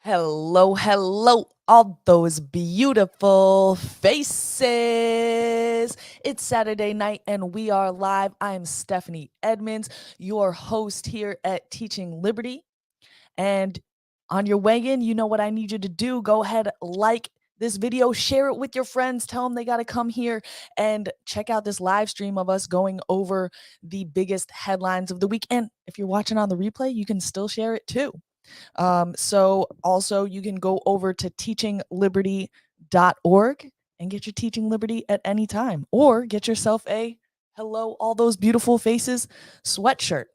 Hello, hello, all those beautiful faces. It's Saturday night and we are live. I am Stephanie Edmonds, your host here at Teaching Liberty. And on your way in, you know what I need you to do. Go ahead, like this video, share it with your friends, tell them they got to come here and check out this live stream of us going over the biggest headlines of the week. And if you're watching on the replay, you can still share it too. So also you can go over to teachingliberty.org and get your Teaching Liberty at any time, or get yourself a hello, all those beautiful faces sweatshirt.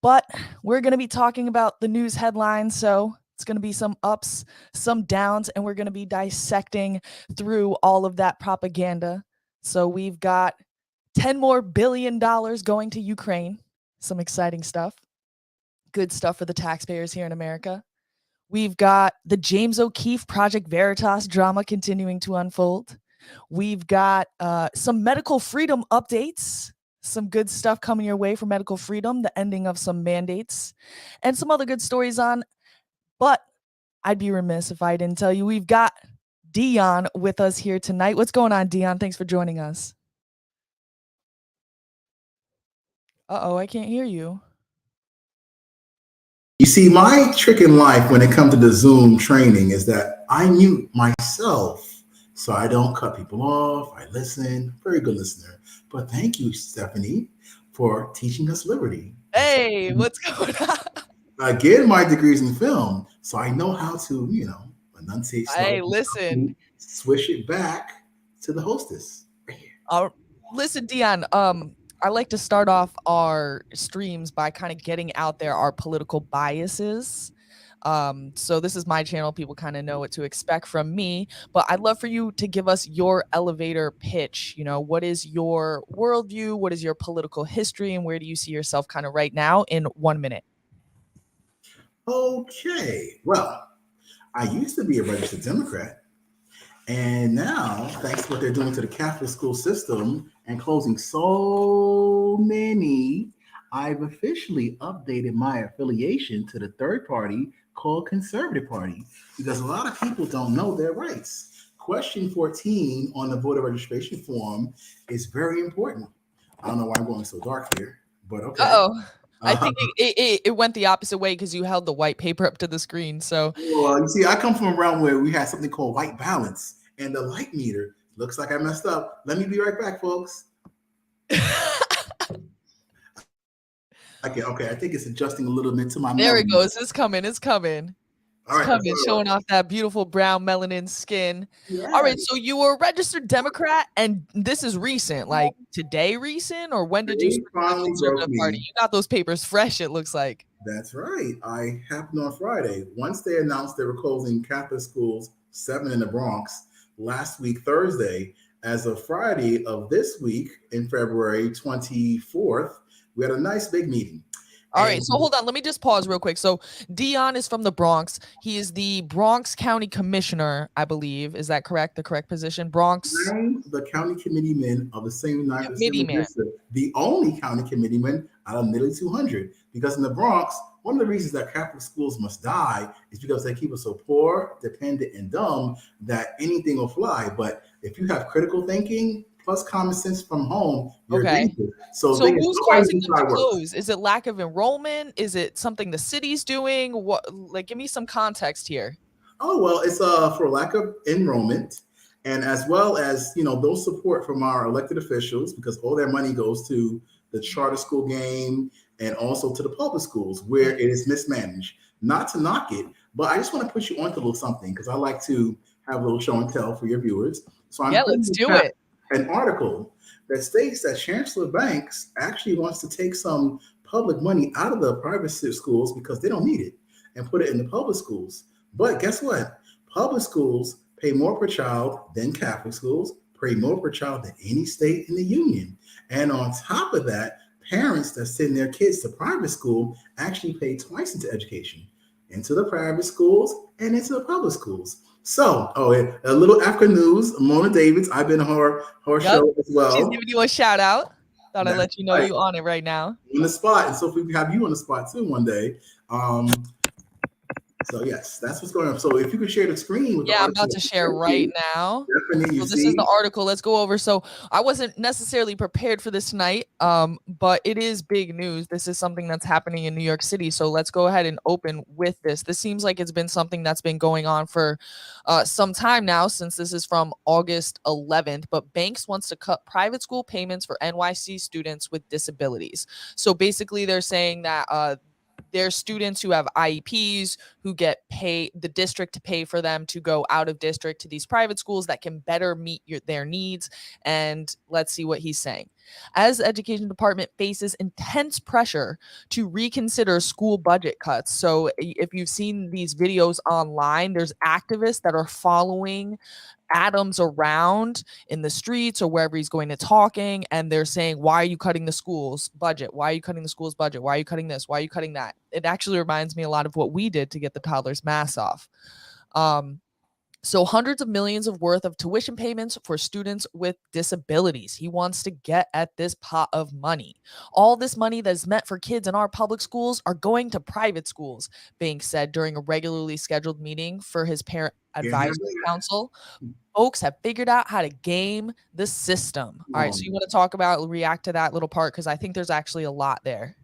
But we're going to be talking about the news headlines. So it's going to be some ups, some downs, and we're going to be dissecting through all of that propaganda. So we've got $10 more billion going to Ukraine. Some exciting stuff. Good stuff for the taxpayers here in America. We've got the James O'Keefe Project Veritas drama continuing to unfold. We've got some medical freedom updates, some good stuff coming your way for medical freedom, the ending of some mandates, and some other good stories on. But I'd be remiss if I didn't tell you we've got Dion with us here tonight. What's going on, Dion? Thanks for joining us. Uh-oh, I can't hear you. You see, my trick in life when it comes to the Zoom training is that I mute myself so I don't cut people off. I listen. Very good listener. But thank you, Stephanie, for teaching us liberty. Hey, what's going on? Again, my degree's in film, so I know how to, enunciate. Hey, listen. Swish it back to the hostess. Listen, Dion, I like to start off our streams by kind of getting out there our political biases. So this is my channel. People kind of know what to expect from me, but I'd love for you to give us your elevator pitch. You know, what is your worldview? What is your political history? And where do you see yourself kind of right now in 1 minute? Okay. Well, I used to be a registered Democrat. And now, thanks to what they're doing to the Catholic school system and closing so many, I've officially updated my affiliation to the third party called Conservative Party, because a lot of people don't know their rights. Question 14 on the voter registration form is very important. I don't know why I'm going so dark here, but okay. Uh-oh. I think it went the opposite way because you held the white paper up to the screen. So, well, you see, I come from a realm where we had something called white balance, and the light meter looks like I messed up. Let me be right back, folks. Okay, I think it's adjusting a little bit to my. There it goes. It's coming. It's coming. All right, coming, showing off that beautiful brown melanin skin. Yeah. All right, so you were a registered Democrat, and this is recent, like today recent, or when did you start the Conservative Party? You got those papers fresh, it looks like. That's right. I happened on Friday. Once they announced they were closing Catholic schools, 7 in the Bronx, last week, Thursday, as of Friday of this week, in February 24th, we had a nice big meeting. All right, so hold on. Let me just pause real quick. So Dion is from the Bronx. He is the Bronx County Commissioner, I believe. Is that correct? The correct position? Bronx? I'm the county committeeman of the same United States. The only county committeeman out of nearly 200. Because in the Bronx, one of the reasons that Catholic schools must die is because they keep us so poor, dependent, and dumb that anything will fly. But if you have critical thinking, plus common sense from home, you're okay. So who's causing them to close? Is it lack of enrollment? Is it something the city's doing? What? Like, give me some context here. Oh, well, it's for lack of enrollment, and as well as, those support from our elected officials, because all their money goes to the charter school game and also to the public schools where it is mismanaged. Not to knock it, but I just want to put you onto a little something, because I like to have a little show and tell for your viewers. So let's do it. An article that states that Chancellor Banks actually wants to take some public money out of the private schools because they don't need it and put it in the public schools. But guess what? Public schools pay more per child than Catholic schools, pay more per child than any state in the union. And on top of that, parents that send their kids to private school actually pay twice into education, into the private schools and into the public schools. So, a little African news. Mona Davids, I've been on her show as well. She's giving you a shout out. Thought I'd let you know you on it right now. On the spot, and so if we have you on the spot too one day. So yes, that's what's going on. So if you could share the screen with the Yeah, I'm article, about to share right now. definitely you So this is the see. article. Let's go over. So I wasn't necessarily prepared for this tonight, but it is big news. This is something that's happening in New York City. So let's go ahead and open with this. This seems like it's been something that's been going on for some time now, since this is from August 11th. But Banks wants to cut private school payments for NYC students with disabilities. So basically, they're saying that there's students who have IEPs who get the district to pay for them to go out of district to these private schools that can better meet their needs. And let's see what he's saying. As the education department faces intense pressure to reconsider school budget cuts. So if you've seen these videos online, there's activists that are following Adams around in the streets or wherever he's going to talking, and they're saying, why are you cutting the school's budget? Why are you cutting the school's budget? Why are you cutting this? Why are you cutting that? It actually reminds me a lot of what we did to get the toddlers' masks off. So hundreds of millions of worth of tuition payments for students with disabilities. He wants to get at this pot of money. All this money that's meant for kids in our public schools are going to private schools, Banks said during a regularly scheduled meeting for his parent advisory council. Folks have figured out how to game the system. All right, so you want to react to that little part, because I think there's actually a lot there.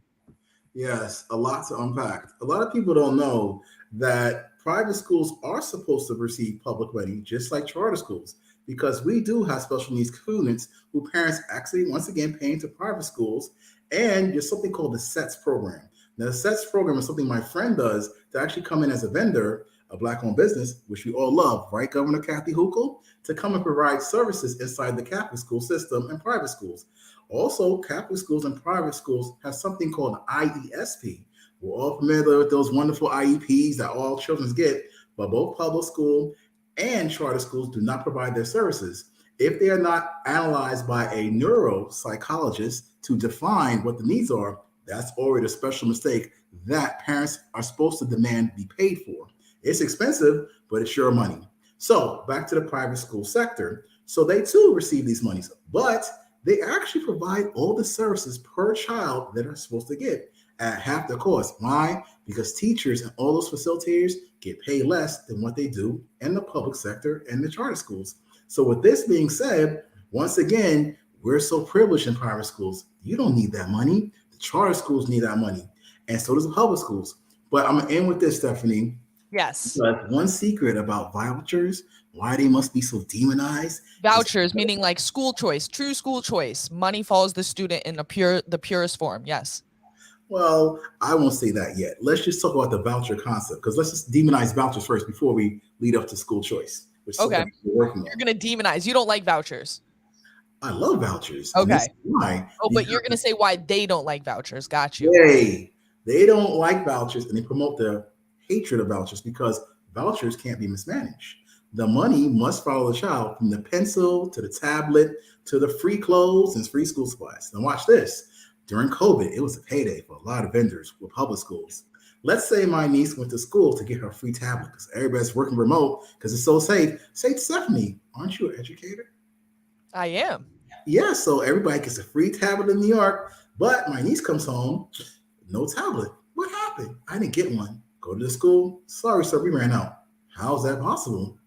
Yes, a lot to unpack. A lot of people don't know that private schools are supposed to receive public money, just like charter schools, because we do have special needs students who parents actually, once again, paying to private schools. And there's something called the SETS program. Now, the SETS program is something my friend does to actually come in as a vendor, a Black-owned business, which we all love, right, Governor Kathy Hochul, to come and provide services inside the Catholic school system and private schools. Also, Catholic schools and private schools have something called IESP. We're all familiar with those wonderful IEPs that all children get, but both public school and charter schools do not provide their services. If they are not analyzed by a neuropsychologist to define what the needs are, that's already a special mistake that parents are supposed to demand be paid for. It's expensive, but it's your money. So back to the private school sector. So they too receive these monies, but they actually provide all the services per child that are supposed to get at half the cost. Why? Because teachers and all those facilitators get paid less than what they do in the public sector and the charter schools. So with this being said, once again, we're so privileged in private schools. You don't need that money. The charter schools need that money. And so does the public schools. But I'm going to end with this, Stephanie. Yes. But one secret about vouchers, why they must be so demonized. Vouchers, meaning like school choice, true school choice. Money follows the student in the purest form. Yes. Well, I won't say that yet. Let's just talk about the voucher concept, because let's just demonize vouchers first before we lead up to school choice, which is Okay. we're working on. You're going to demonize. You don't like vouchers. I love vouchers. Okay. Why? Oh, but you're going to say why they don't like vouchers. Got you. They don't like vouchers, and they promote the hatred of vouchers because vouchers can't be mismanaged. The money must follow the child, from the pencil to the tablet to the free clothes and free school supplies. Now watch this. During COVID, it was a payday for a lot of vendors with public schools. Let's say my niece went to school to get her free tablet because everybody's working remote because it's so safe. Say, Stephanie, aren't you an educator? I am. Yeah, so everybody gets a free tablet in New York, but my niece comes home, no tablet. What happened? I didn't get one. Go to the school. Sorry, sir, we ran out. How's that possible?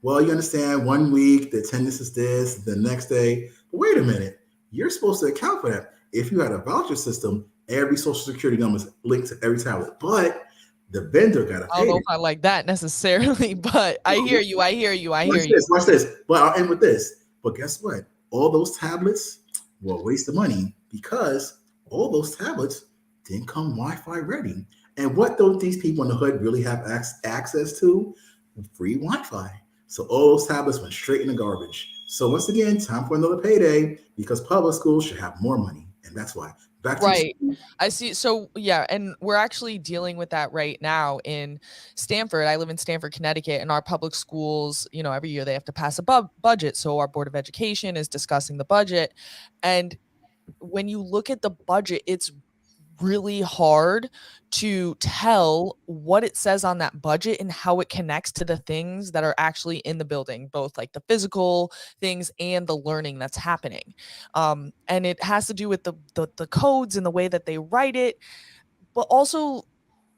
Well, you understand, 1 week, the attendance is this, the next day. But wait a minute. You're supposed to account for that. If you had a voucher system, every social security number is linked to every tablet. But the vendor got to pay. I don't know if I like that necessarily, but I hear you. Watch this. But I'll end with this. But guess what? All those tablets were a waste of money because all those tablets didn't come Wi-Fi ready. And what don't these people in the hood really have access to? Free Wi-Fi. So all those tablets went straight in the garbage. So once again, time for another payday because public schools should have more money. And that's why. Right. I see. So yeah, and we're actually dealing with that right now in Stamford. I live in Stamford, Connecticut, and our public schools, every year they have to pass a budget. So our Board of Education is discussing the budget. And when you look at the budget, it's really hard to tell what it says on that budget and how it connects to the things that are actually in the building, both like the physical things and the learning that's happening. And it has to do with the codes and the way that they write it, but also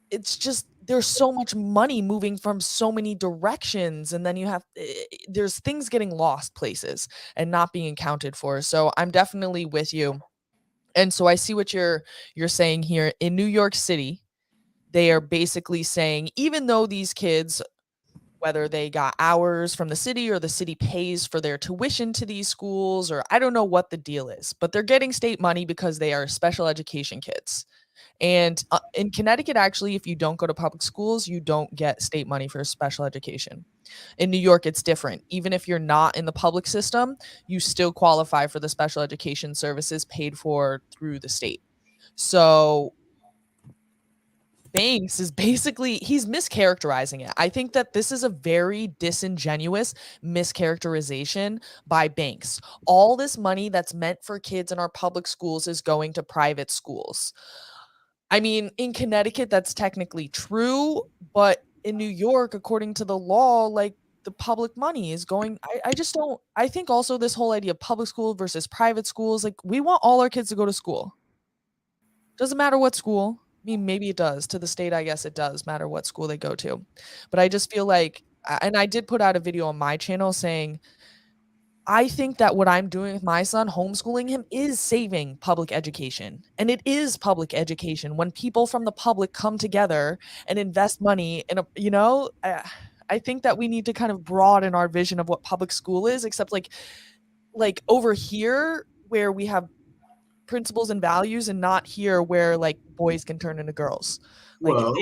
it's just there's so much money moving from so many directions, and then there's things getting lost places and not being accounted for. So I'm definitely with you. And so I see what you're saying here. In New York City, they are basically saying, even though these kids, whether they got hours from the city or the city pays for their tuition to these schools, or I don't know what the deal is, but they're getting state money because they are special education kids. And in Connecticut, actually, if you don't go to public schools, you don't get state money for special education. In New York, it's different. Even if you're not in the public system, you still qualify for the special education services paid for through the state. So Banks is basically, he's mischaracterizing it. I think that this is a very disingenuous mischaracterization by Banks. All this money that's meant for kids in our public schools is going to private schools. I mean, in Connecticut, that's technically true, but in New York, according to the law, like, the public money is going. I just don't. I think also this whole idea of public school versus private schools, like, we want all our kids to go to school. Doesn't matter what school. I mean, maybe it does. To the state, I guess it does matter what school they go to. But I just feel like, and I did put out a video on my channel saying, I think that what I'm doing with my son, homeschooling him, is saving public education. And it is public education when people from the public come together and invest money in I think that we need to kind of broaden our vision of what public school is, except like over here where we have principles and values, and not here where like boys can turn into girls. Like Well,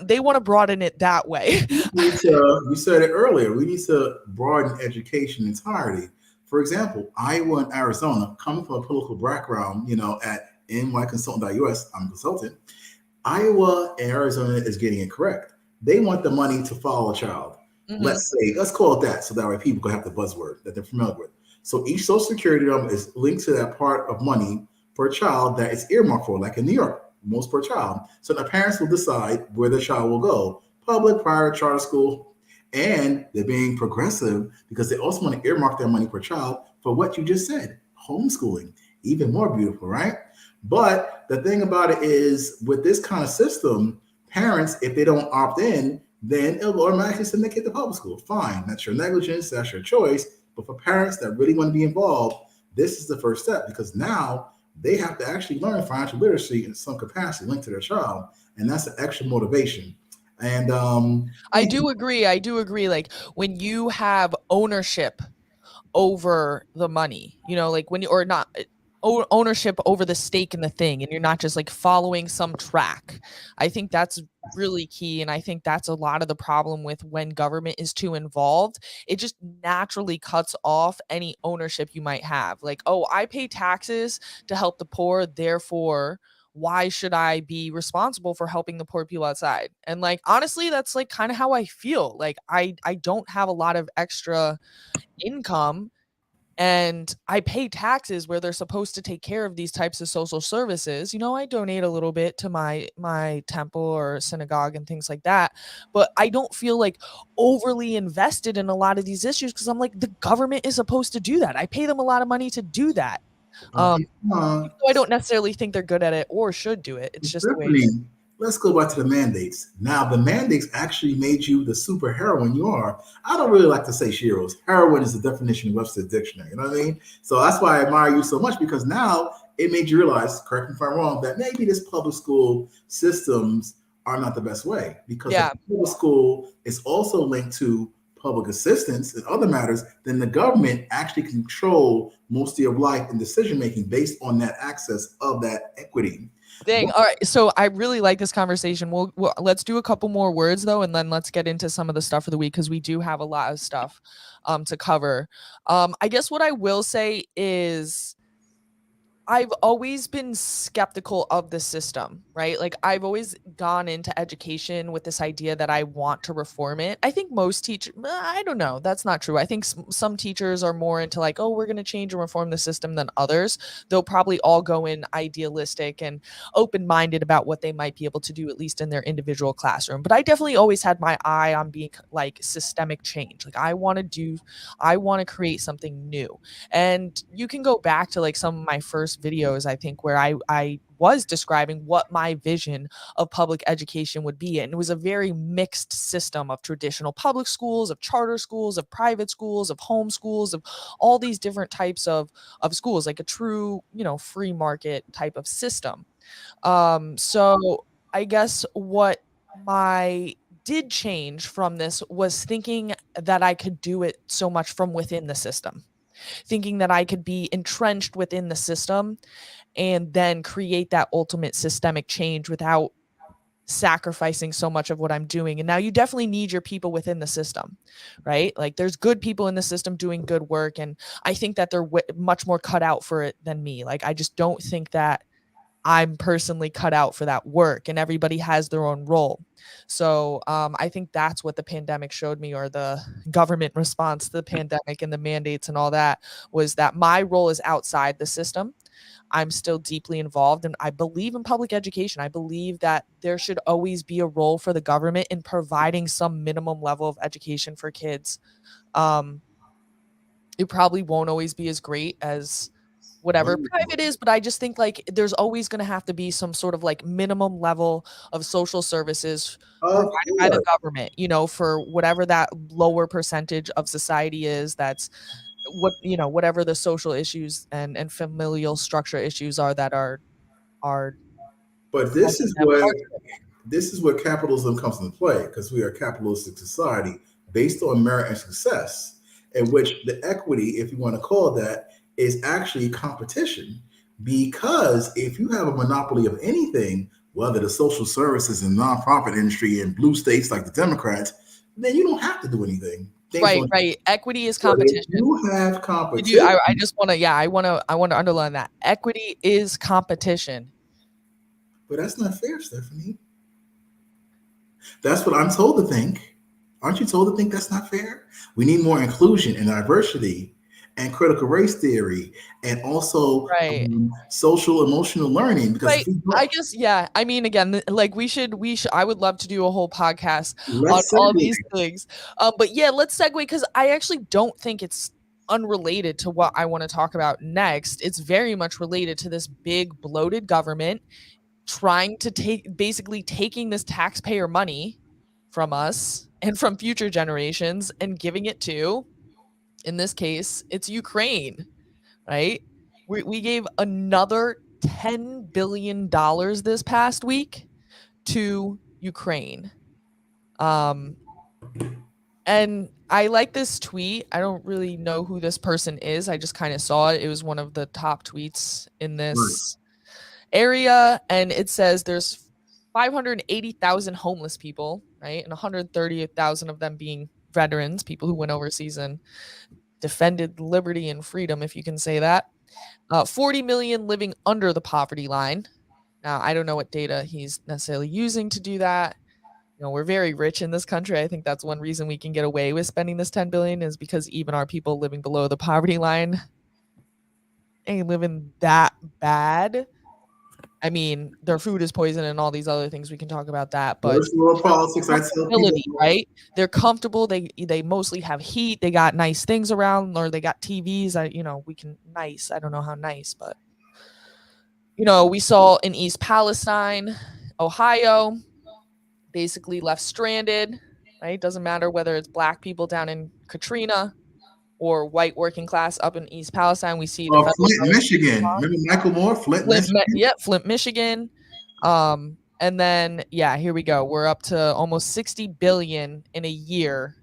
they want to broaden it that way. you said it earlier. We need to broaden education entirely. For example, Iowa and Arizona, coming from a political background, at nyconsultant.us, I'm a consultant. Iowa and Arizona is getting it correct. They want the money to follow a child. Mhm. Let's call it that, so that way people can have the buzzword that they're familiar with. So each social security number is linked to that part of money for a child that is earmarked for, like in New York, most per child. So the parents will decide where the child will go: public, private, charter school. And they're being progressive because they also want to earmark their money per child for what you just said: homeschooling. Even more beautiful, right? But the thing about it is, with this kind of system, parents, if they don't opt in, then it'll automatically send their kid to public school. Fine, that's your negligence, that's your choice. But for parents that really want to be involved, this is the first step, because now they have to actually learn financial literacy in some capacity linked to their child, and that's an extra motivation. And I do agree. I do agree. Like, when you have ownership over the money, like when you, or not, ownership over the stake in the thing, and you're not just like following some track. I think that's really key. And I think that's a lot of the problem with when government is too involved. It just naturally cuts off any ownership you might have. Like, oh, I pay taxes to help the poor, therefore why should I be responsible for helping the poor people outside? And like, honestly, that's like kind of how I feel. Like, I don't have a lot of extra income, and I pay taxes where they're supposed to take care of these types of social services. I donate a little bit to my temple or synagogue and things like that, but I don't feel like overly invested in a lot of these issues, because I'm like, the government is supposed to do that. I pay them a lot of money to do that. Um, uh, so I don't necessarily think they're good at it or should do it. It's just the way it Stephanie, is. let's go back to the mandates. Now, the mandates actually made you the super heroine you are. I don't really like to say sheroes. Heroine is the definition in Webster's dictionary. You know what I mean? So that's why I admire you so much, because now it made you realize, correct me if I'm wrong, that maybe this public school systems are not the best way, because if Yeah. public school is also linked to public assistance and other matters, then the government actually control most of your life and decision making based on that access of that equity. Dang. All right. So I really like this conversation. Let's do a couple more words though, and then let's get into some of the stuff for the week, because we do have a lot of stuff to cover. I guess what I will say is, I've always been skeptical of the system, right? Like, I've always gone into education with this idea that I want to reform it. I think most teachers, I don't know, that's not true. I think some teachers are more into like, oh, we're going to change and reform the system than others. They'll probably all go in idealistic and open-minded about what they might be able to do, at least in their individual classroom. But I definitely always had my eye on being like systemic change. Like, I want to create something new. And you can go back to like some of my first videos, I think, where I was describing what my vision of public education would be. And it was a very mixed system of traditional public schools, of charter schools, of private schools, of home schools, of all these different types of schools, like a true, free market type of system. So I guess what my did change from this was thinking that I could do it so much from within the system, thinking that I could be entrenched within the system and then create that ultimate systemic change without sacrificing so much of what I'm doing. And now you definitely need your people within the system, right? Like there's good people in the system doing good work. And I think that they're much more cut out for it than me. Like I just don't think that I'm personally cut out for that work, and everybody has their own role. So I think that's what the pandemic showed me, or the government response to the pandemic and the mandates and all that, was that my role is outside the system. I'm still deeply involved, and I believe in public education. I believe that there should always be a role for the government in providing some minimum level of education for kids. Um, it probably won't always be as great as whatever private is, but I just think like there's always going to have to be some sort of like minimum level of social services Of provided by the course. government, for whatever that lower percentage of society is. That's whatever the social issues and familial structure issues are that are But causing them hardship. this is where capitalism comes into play, because we are a capitalistic society based on merit and success, in which the equity, if you want to call it that, is actually competition. Because if you have a monopoly of anything, whether the social services and nonprofit industry in blue states like the Democrats, then you don't have to do anything. Things Right, don't. right. Equity is So if competition. you have Did competition, I just want to, yeah, I want to underline that. Equity is competition. but that's not fair, Stephanie. That's what I'm told to think. Aren't you told to think that's not fair? We need more inclusion and diversity and critical race theory and also Right. social emotional learning. Because if Right. we I don't, guess, yeah. I mean, again, like we should, I would love to do a whole podcast on let's all segue. these things. But yeah, let's segue, because I actually don't think it's unrelated to what I want to talk about next. It's very much related to this big bloated government trying to basically taking this taxpayer money from us and from future generations and giving it to, in this case, it's Ukraine, right? We gave another $10 billion this past week to Ukraine. Um, and I like this tweet. I don't really know who this person is. I just kind of saw it. It was one of the top tweets in this area. And it says there's 580,000 homeless people, right? And 130,000 of them being veterans, people who went overseas and defended liberty and freedom, if you can say that. 40 million living under the poverty line. Now, I don't know what data he's necessarily using to do that. We're very rich in this country. I think that's one reason we can get away with spending this 10 billion, is because even our people living below the poverty line ain't living that bad. I mean, their food is poison and all these other things. We can talk about that, but First world politics, I tell people, comfortability, right? They're comfortable. They mostly have heat. They got nice things around, or they got TVs. We can nice. I don't know how nice, but we saw in East Palestine, Ohio, basically left stranded, right? Doesn't matter whether it's black people down in Katrina or white working class up in East Palestine. We see the federal Flint, government Michigan. response. Remember Michael Moore, Flint, Michigan? Flint, Michigan. And then, yeah, here we go. We're up to almost 60 billion in a year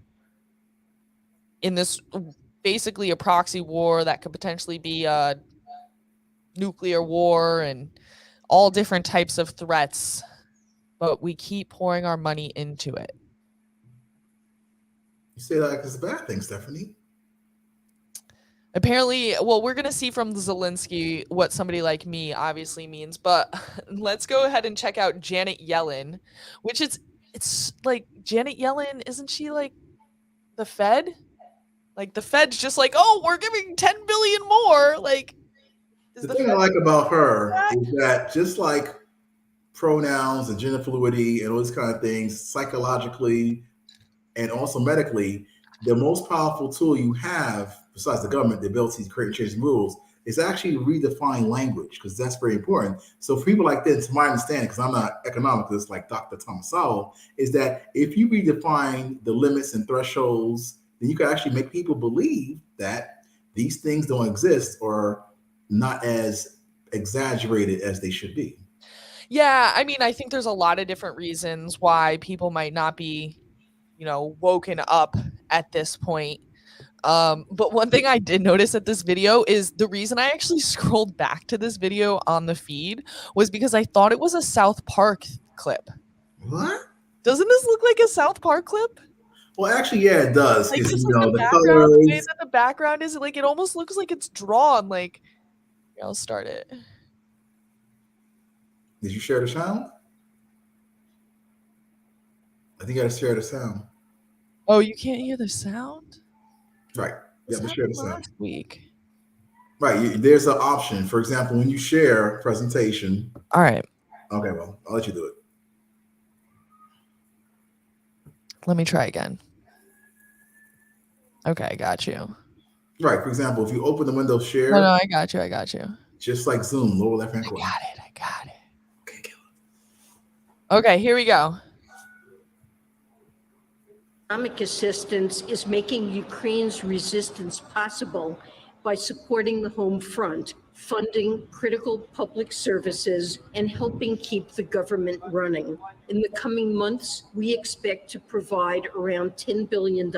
in this, basically a proxy war that could potentially be a nuclear war and all different types of threats, but we keep pouring our money into it. You say that like it's a bad thing, Stephanie. Apparently, well, we're going to see from Zelensky what somebody like me obviously means, but let's go ahead and check out Janet Yellen, which it's like, Janet Yellen, isn't she like the Fed? Like the Fed's just like, oh, we're giving 10 billion more. Like, The thing I like about her is that just like pronouns and gender fluidity and all these kind of things, psychologically and also medically, the most powerful tool you have, besides the government, the ability to create and change rules, is actually redefine language, because that's very important. So for people like this, to my understanding, because I'm not an economicist like Dr. Thomas Sowell, is that if you redefine the limits and thresholds, then you can actually make people believe that these things don't exist or not as exaggerated as they should be. Yeah, I mean, I think there's a lot of different reasons why people might not be, woken up at this point. But one thing I did notice at this video is the reason I actually scrolled back to this video on the feed was because I thought it was a South Park clip. What? Doesn't this look like a South Park clip? Well, actually, yeah, it does. Like, Because just you like know the the background, the way colors. that the background is, like, it almost looks like it's drawn. Like, here, I'll start it. Did you share the sound? I think you got to share the sound. Oh, you can't hear the sound? Right. You This have to share the happened sound. last week. Right. There's an option. For example, when you share presentation. All right. Okay, well, I'll let you do it. Let me try again. Okay, I got you. Right. For example, if you open the window share. No, I got you. Just like Zoom, lower left hand corner. I got it. Okay, kill it. Okay, here we go. Economic assistance is making Ukraine's resistance possible by supporting the home front, funding critical public services, and helping keep the government running. In the coming months, we expect to provide around $10 billion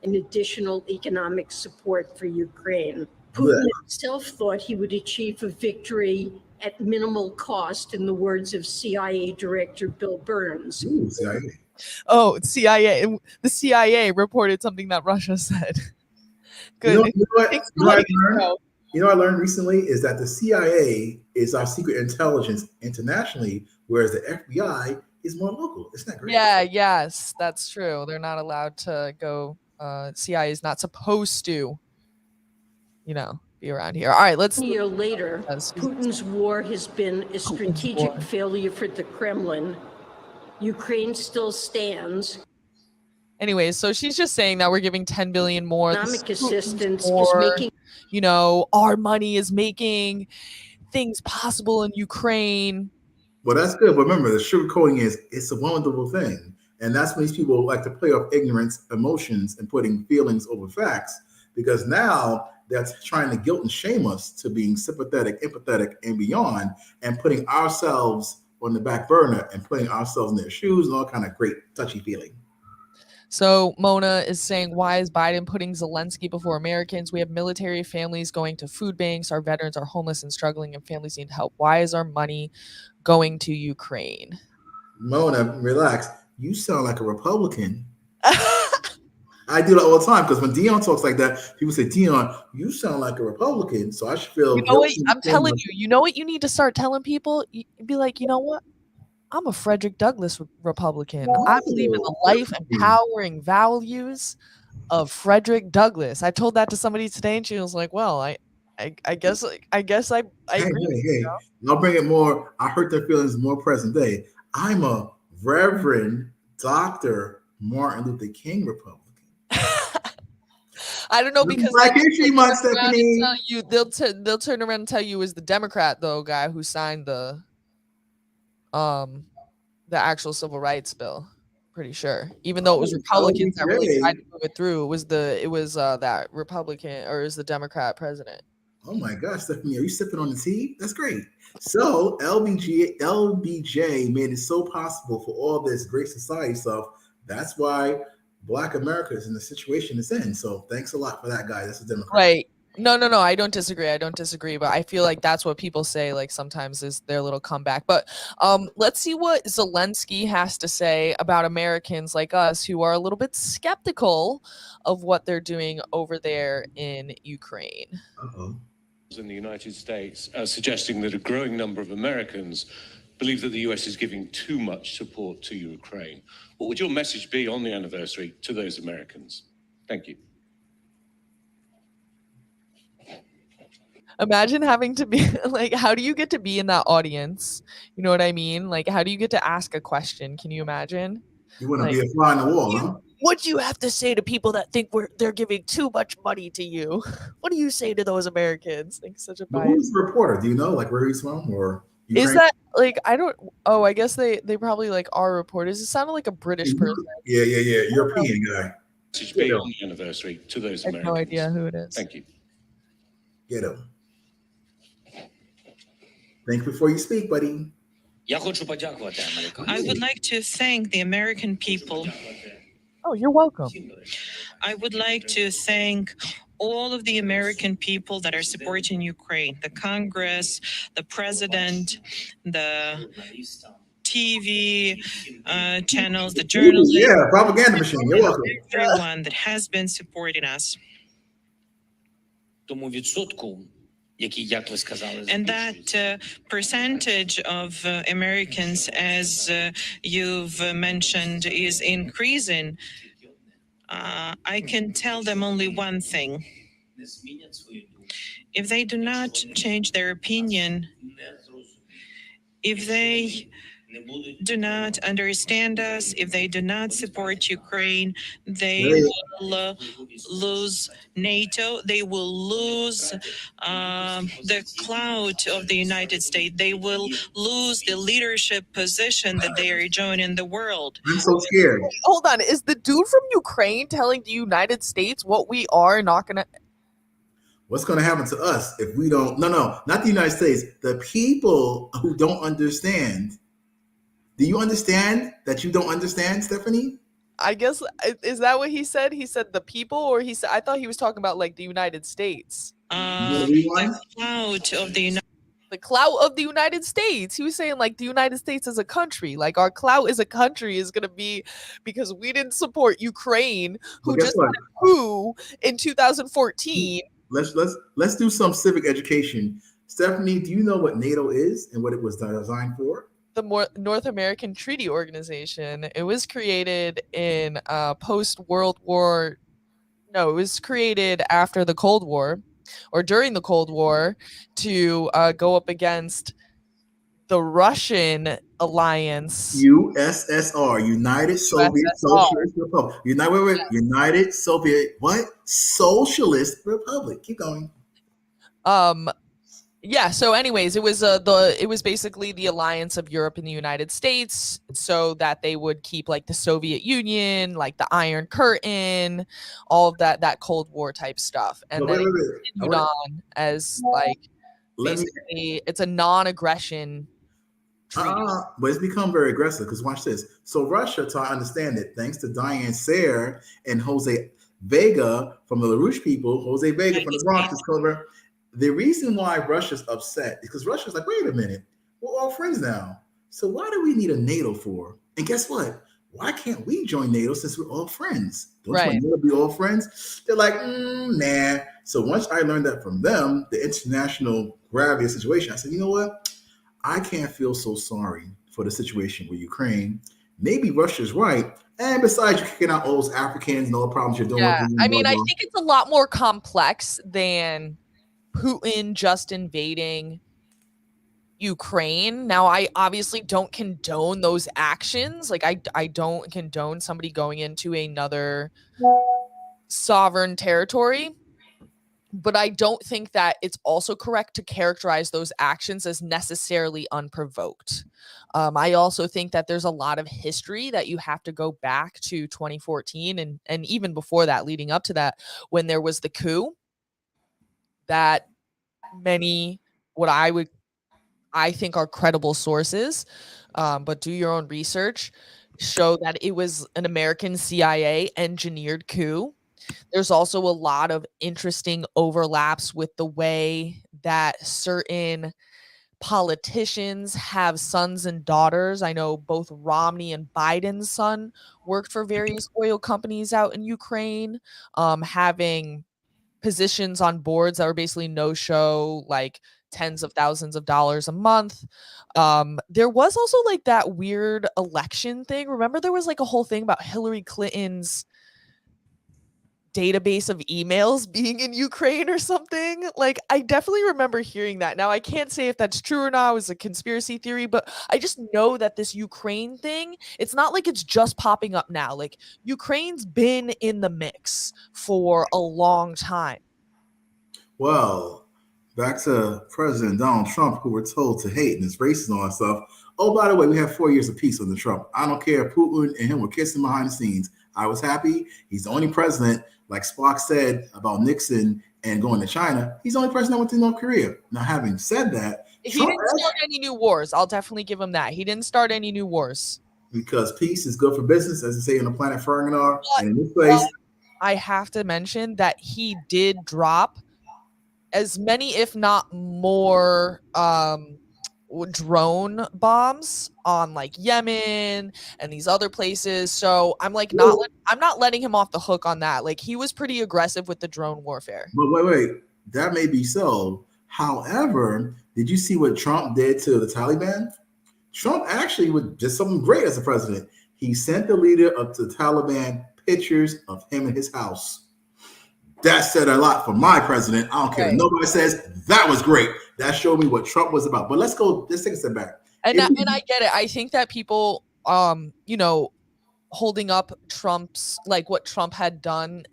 in additional economic support for Ukraine. Putin himself thought he would achieve a victory at minimal cost, in the words of CIA Director Bill Burns. Ooh, CIA. Oh, CIA. The CIA reported something that Russia said. Good. You know what I learned recently is that the CIA is our secret intelligence internationally, whereas the FBI is more local. Isn't that great? Yeah, yes, that's true. They're not allowed to go. CIA is not supposed to, be around here. All right, let's. A year later, Putin's war has been a strategic failure for the Kremlin. Ukraine still stands. Anyways, so she's just saying that we're giving 10 billion more. Economic assistance is making, our money is making things possible in Ukraine. Well, that's good. But remember, the sugarcoating it's a wonderful thing. And that's when these people like to play off ignorance, emotions, and putting feelings over facts. Because now that's trying to guilt and shame us to being sympathetic, empathetic, and beyond, and putting ourselves on the back burner and putting ourselves in their shoes and all kind of great touchy feeling. So Mona is saying, why is Biden putting Zelensky before Americans? We have military families going to food banks. Our veterans are homeless and struggling, and families need help. Why is our money going to Ukraine? Mona, relax. You sound like a Republican. I do that all the time, because when Dion talks like that, people say, Dion, you sound like a Republican. So I should feel. You know what? I'm telling you. You know what you need to start telling people? Be like, you know what? I'm a Frederick Douglass Republican. I believe in the life empowering values of Frederick Douglass. I told that to somebody today, and she was like, "Well, I guess I agree." Hey. I'll bring it more. I hurt their feelings more present day. I'm a Reverend Dr. Martin Luther King Republican. I don't know, because Black History Month, Stephanie. They'll turn around and tell you it was the Democrat guy who signed the actual civil rights bill. Pretty sure, even though it was Republicans that really tried to move it through, it was that Republican, or is the Democrat president. Oh my gosh, Stephanie, are you sipping on the tea? That's great. So LBJ made it so possible for all this great society stuff. That's why Black America is in the situation it's in. So thanks a lot for that, guy. That's a Democrat. Right. No, I don't disagree. But I feel like that's what people say, like, sometimes is their little comeback. But let's see what Zelensky has to say about Americans like us who are a little bit skeptical of what they're doing over there in Ukraine. Uh-oh. In the United States, suggesting that a growing number of Americans believe that the US is giving too much support to Ukraine. What would your message be on the anniversary to those Americans? Thank you. Imagine having to be like, how do you get to be in that audience? You know what I mean? Like, how do you get to ask a question? Can you imagine? You want to be a fly on the wall, huh? What do you have to say to people that think they're giving too much money to you? What do you say to those Americans? Like such a But bias. who's the reporter? Do you know, like, where he's from or Is Ukraine? that like I don't? Oh, I guess they probably like are reporters. It sounded like a British person. Yeah, European guy. Message be on the anniversary to those I have Americans? no idea who it is. Thank you. Get him. Think before you speak, buddy. I would like to thank the American people. Oh, you're welcome. I would like to thank all of the American people that are supporting Ukraine, the Congress, the president, the TV channels, the journalists. Yeah, propaganda machine. You're welcome. Everyone that has been supporting us. And that percentage of Americans, as you've mentioned, is increasing. I can tell them only one thing. If they do not change their opinion, if they do not understand us, if they do not support Ukraine, they will lose NATO, they will lose the clout of the United States, they will lose the leadership position that they are enjoying in the world. I'm so scared. Hold on, is the dude from Ukraine telling the United States what we are not gonna? What's going to happen to us if we don't? No, not the United States. The people who don't understand. Do you understand that you don't understand, Stephanie? I guess is that what he said? He said the people, or he said I thought he was talking about like the United States. The clout of the clout of the United States. He was saying like the United States as a country, like our clout as a country is going to be because we didn't support Ukraine, who just had a coup in 2014. Let's do some civic education. Stephanie, do you know what NATO is and what it was designed for? The North American Treaty Organization. It was created in post-World War. No, it was created after the Cold War, or during the Cold War, to go up against the Russian alliance. USSR, United Soviet Socialist Republic. United Soviet what? Socialist Republic. Keep going. Yeah, so anyways, it was basically the alliance of Europe and the United States so that they would keep like the Soviet Union, like the Iron Curtain, all of that Cold War type stuff. And then it continued on as like basically it's a non-aggression treaty. But it's become very aggressive because watch this. So Russia, to understand it, thanks to Diane Sayre and Jose Vega from the LaRouche people, Jose Vega from the Bronx is covered. The reason why Russia's upset is because Russia's like, wait a minute, we're all friends now. So why do we need a NATO for? And guess what? Why can't we join NATO since we're all friends? Don't you want NATO to be all friends? They're like, nah. So once I learned that from them, the international gravity of the situation, I said, you know what? I can't feel so sorry for the situation with Ukraine. Maybe Russia's right. And besides, you're kicking out all those Africans and all the problems you're doing. Yeah, I mean, I think it's a lot more complex than Putin just invading Ukraine. Now, I obviously don't condone those actions. Like, I don't condone somebody going into another sovereign territory. But I don't think that it's also correct to characterize those actions as necessarily unprovoked. I also think that there's a lot of history that you have to go back to 2014 and even before that, leading up to that, when there was the coup. That many what I think are credible sources, but do your own research, show that it was an American CIA engineered coup. There's also a lot of interesting overlaps with the way that certain politicians have sons and daughters. I know both Romney and Biden's son worked for various oil companies out in Ukraine, having positions on boards that were basically no-show, like tens of thousands of dollars a month. There was also like that weird election thing. Remember there was like a whole thing about Hillary Clinton's database of emails being in Ukraine or something. Like, I definitely remember hearing that. Now, I can't say if that's true or not. It was a conspiracy theory, but I just know that this Ukraine thing, it's not like it's just popping up now. Like, Ukraine's been in the mix for a long time. Well, back to President Donald Trump, who we're told to hate and is racist and all that stuff. Oh, by the way, we have 4 years of peace under Trump. I don't care if Putin and him were kissing behind the scenes. I was happy. He's the only president, like Spock said about Nixon and going to China. He's the only president that went to North Korea. Now, having said that, He didn't start any new wars. I'll definitely give him that. He didn't start any new wars. Because peace is good for business, as they say on the planet Ferganar. And in this place, I have to mention that he did drop as many, if not more, drone bombs on like Yemen and these other places. So I'm like I'm not letting him off the hook on that. Like, he was pretty aggressive with the drone warfare. But wait, that may be so. However, did you see what Trump did to the Taliban? Trump actually did something great as a president. He sent the leader of the Taliban pictures of him in his house. That said a lot for my president. I don't care. Right. Nobody says that was great. That showed me what Trump was about. But let's take a step back. And I get it. I think that people, holding up Trump's, like what Trump had done,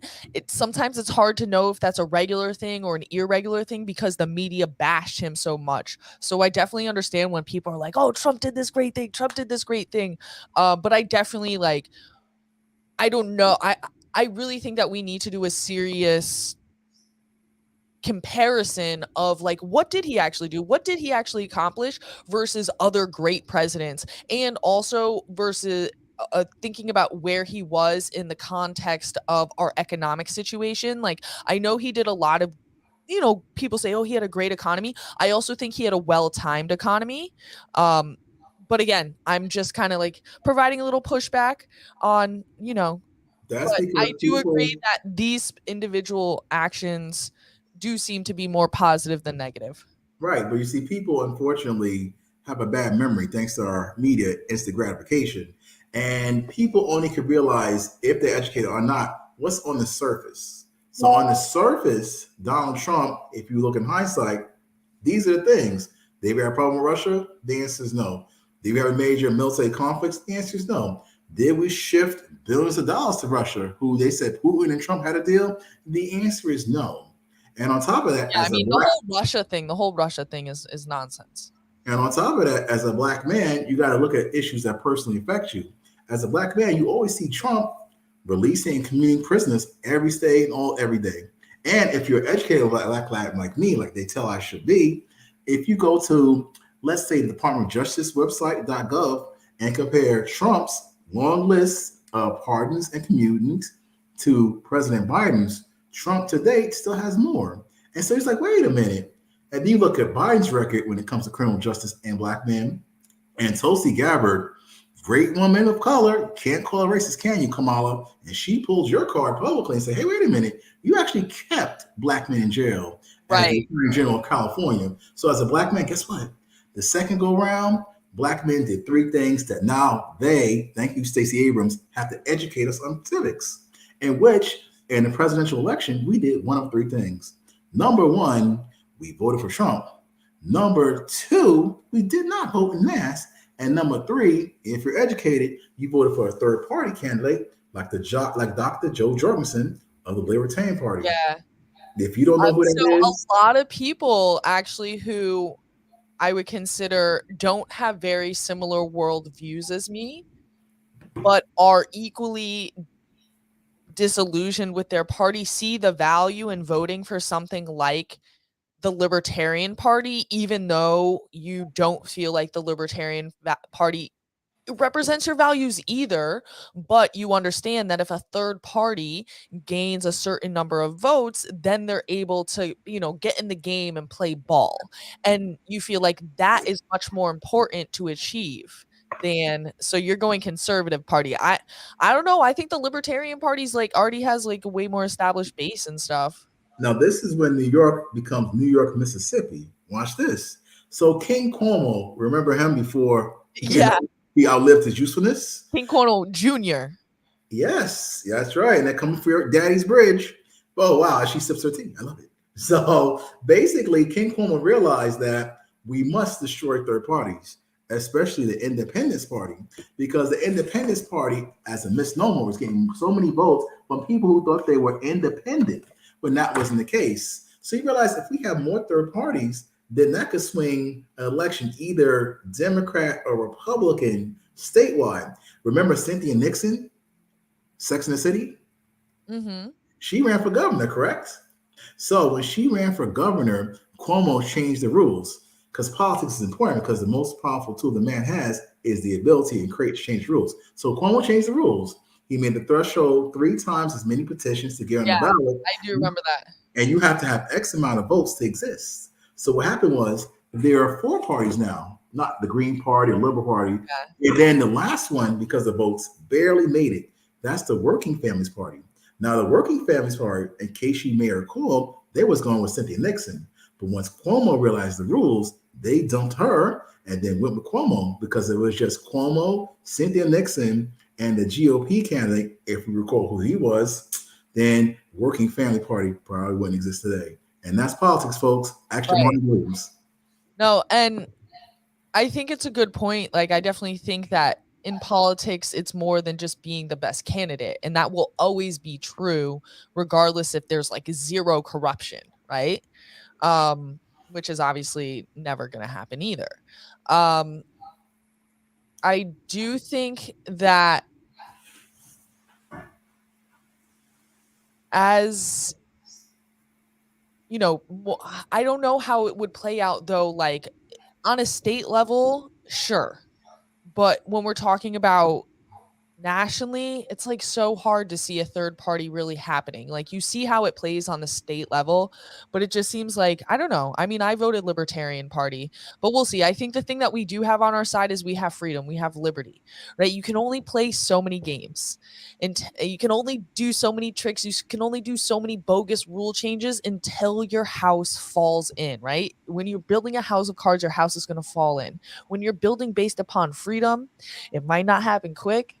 sometimes it's hard to know if that's a regular thing or an irregular thing because the media bashed him so much. So I definitely understand when people are like, oh, Trump did this great thing. Trump did this great thing. But I definitely I don't know. I really think that we need to do a serious comparison of like, what did he actually do? What did he actually accomplish versus other great presidents? And also versus thinking about where he was in the context of our economic situation. Like, I know he did a lot of, people say, oh, he had a great economy. I also think he had a well-timed economy. But again, I'm just kind of like providing a little pushback on, but I do agree that these individual actions do seem to be more positive than negative. Right. But you see, people, unfortunately, have a bad memory thanks to our media instant gratification. And people only can realize if they're educated or not what's on the surface. So on the surface, Donald Trump, if you look in hindsight, these are the things. Did we have a problem with Russia? The answer is no. Did we have a major military conflicts? The answer is no. Did we shift billions of dollars to Russia, who they said Putin and Trump had a deal? The answer is no. And on top of that, the whole Russia thing is nonsense. And on top of that, as a black man, you got to look at issues that personally affect you. As a black man, you always see Trump releasing and commuting prisoners every day, every day. And if you're educated like me, like they tell I should be, if you go to, let's say, the Department of Justice website.gov and compare Trump's long list of pardons and communings to President Biden's, Trump to date still has more. And so he's like, wait a minute. And then you look at Biden's record when it comes to criminal justice and black men. And Tulsi Gabbard, great woman of color, can't call her racist, can you, Kamala? And she pulls your card publicly and say, hey, wait a minute. You actually kept black men in jail. Right. As the Attorney General of California. So as a black man, guess what? The second go round, black men did 3 things that now they, thank you, Stacey Abrams, have to educate us on civics. In which, in the presidential election, we did one of 3 things. Number 1, we voted for Trump. Number 2, we did not vote in mass. And number 3, if you're educated, you voted for a third party candidate like Dr. Joe Jorgensen of the Libertarian Party. Yeah. If you don't know who that is, a lot of people actually who I would consider don't have very similar world views as me, but are equally disillusioned with their party, see the value in voting for something like the Libertarian Party, even though you don't feel like the Libertarian Party represents your values either, but you understand that if a third party gains a certain number of votes, then they're able to, get in the game and play ball. And you feel like that is much more important to achieve than, so you're going conservative party. I don't know. I think the Libertarian Party's already has a way more established base and stuff. Now, this is when New York becomes New York, Mississippi. Watch this. So King Cuomo, remember him before he outlived his usefulness? King Cuomo Jr. Yes, that's right. And they're coming for your daddy's bridge. Oh, wow. She sips her tea. I love it. So basically, King Cuomo realized that we must destroy third parties, especially the Independence Party, because the Independence Party, as a misnomer, was getting so many votes from people who thought they were independent, but that wasn't the case. So he realized if we have more third parties, then that could swing an election either Democrat or Republican statewide. Remember Cynthia Nixon? Sex in the City, Mm-hmm. she ran for governor, correct? So when she ran for governor, Cuomo changed the rules because politics is important because the most powerful tool the man has is the ability to create change rules. So Cuomo changed the rules. He made the threshold 3 times as many petitions to get on the Yeah, ballot, I do remember that. and you have to have X amount of votes to exist. So what happened was there are 4 parties now, not the Green Party or Liberal Party. Yeah. And then the last one, because the votes barely made it, that's the Working Families Party. Now the Working Families Party, in case you may recall, they was going with Cynthia Nixon. But once Cuomo realized the rules, they dumped her and then went with Cuomo because it was just Cuomo, Cynthia Nixon, and the GOP candidate, if we recall who he was, then Working Family Party probably wouldn't exist today. And that's politics, folks. Extra Right. money moves. No, and I think it's a good point. Like, I definitely think that in politics, it's more than just being the best candidate. And that will always be true, regardless if there's like zero corruption, right? Which is obviously never going to happen either. I do think that as I don't know how it would play out though, like on a state level, sure. But when we're talking about nationally, it's like so hard to see a third party really happening. Like you see how it plays on the state level, but it just seems like, I don't know. I mean, I voted Libertarian Party, but we'll see. I think the thing that we do have on our side is we have freedom, we have liberty, right? You can only play so many games and you can only do so many tricks. You can only do so many bogus rule changes until your house falls in, right? When you're building a house of cards, your house is going to fall in. When you're building based upon freedom, it might not happen quick.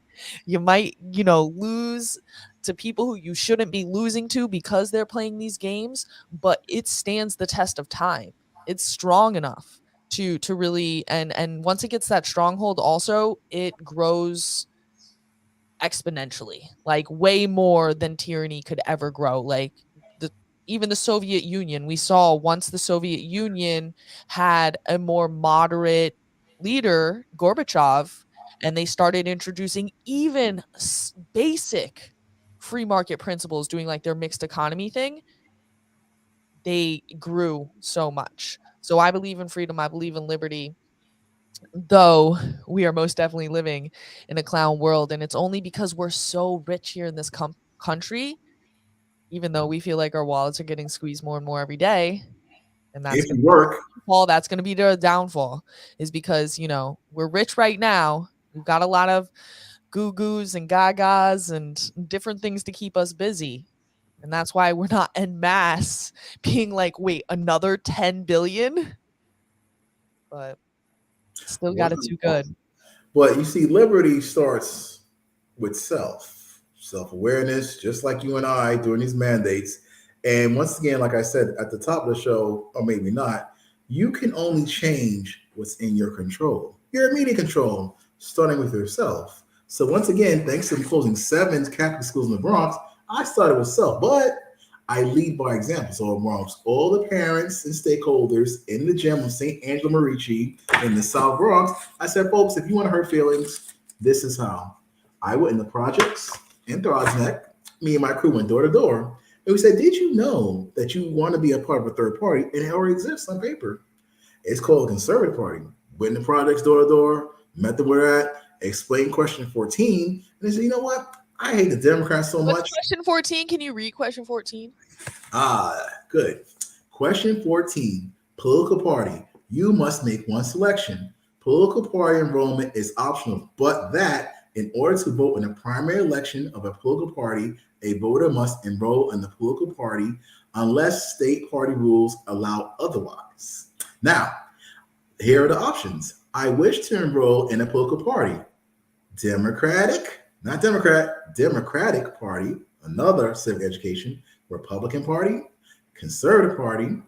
You might, lose to people who you shouldn't be losing to because they're playing these games, but it stands the test of time. It's strong enough to really, and once it gets that stronghold also, it grows exponentially, like way more than tyranny could ever grow. Like even the Soviet Union, we saw once the Soviet Union had a more moderate leader, Gorbachev, and they started introducing even basic free market principles, doing like their mixed economy thing, they grew so much. So I believe in freedom, I believe in liberty, though we are most definitely living in a clown world, and it's only because we're so rich here in this country, even though we feel like our wallets are getting squeezed more and more every day, and that's If going you to be work, the downfall. That's going to be the downfall, is because we're rich right now. We've got a lot of goo goos and gagas and different things to keep us busy, and that's why we're not en masse being like, wait, another 10 billion, but still got it too good. but you see, liberty starts with self awareness, just like you and I doing these mandates. And once again, like I said at the top of the show, or maybe not, you can only change what's in your control, your immediate control, starting with yourself. So once again, thanks to closing 7 Catholic schools in the Bronx, I started with self, but I lead by example. So amongst all the parents and stakeholders in the gym of St. Angelo Merici in the South Bronx, I said, folks, if you want to hurt feelings, this is how. I went in the projects in Throgs Neck. Me and my crew went door to door. And we said, did you know that you want to be a part of a third party? And it already exists on paper. It's called a conservative party. Went in the projects door to door, met them where they're at, explained question 14. And they said, you know what? I hate the Democrats so What's much. question 14? Can you read question 14? Good. Question 14, political party. You must make one selection. Political party enrollment is optional, but that in order to vote in a primary election of a political party, a voter must enroll in the political party unless state party rules allow otherwise. Now, here are the options. I wish to enroll in a political party. Democratic, not Democrat, Democratic Party, another civic education, Republican Party, Conservative Party,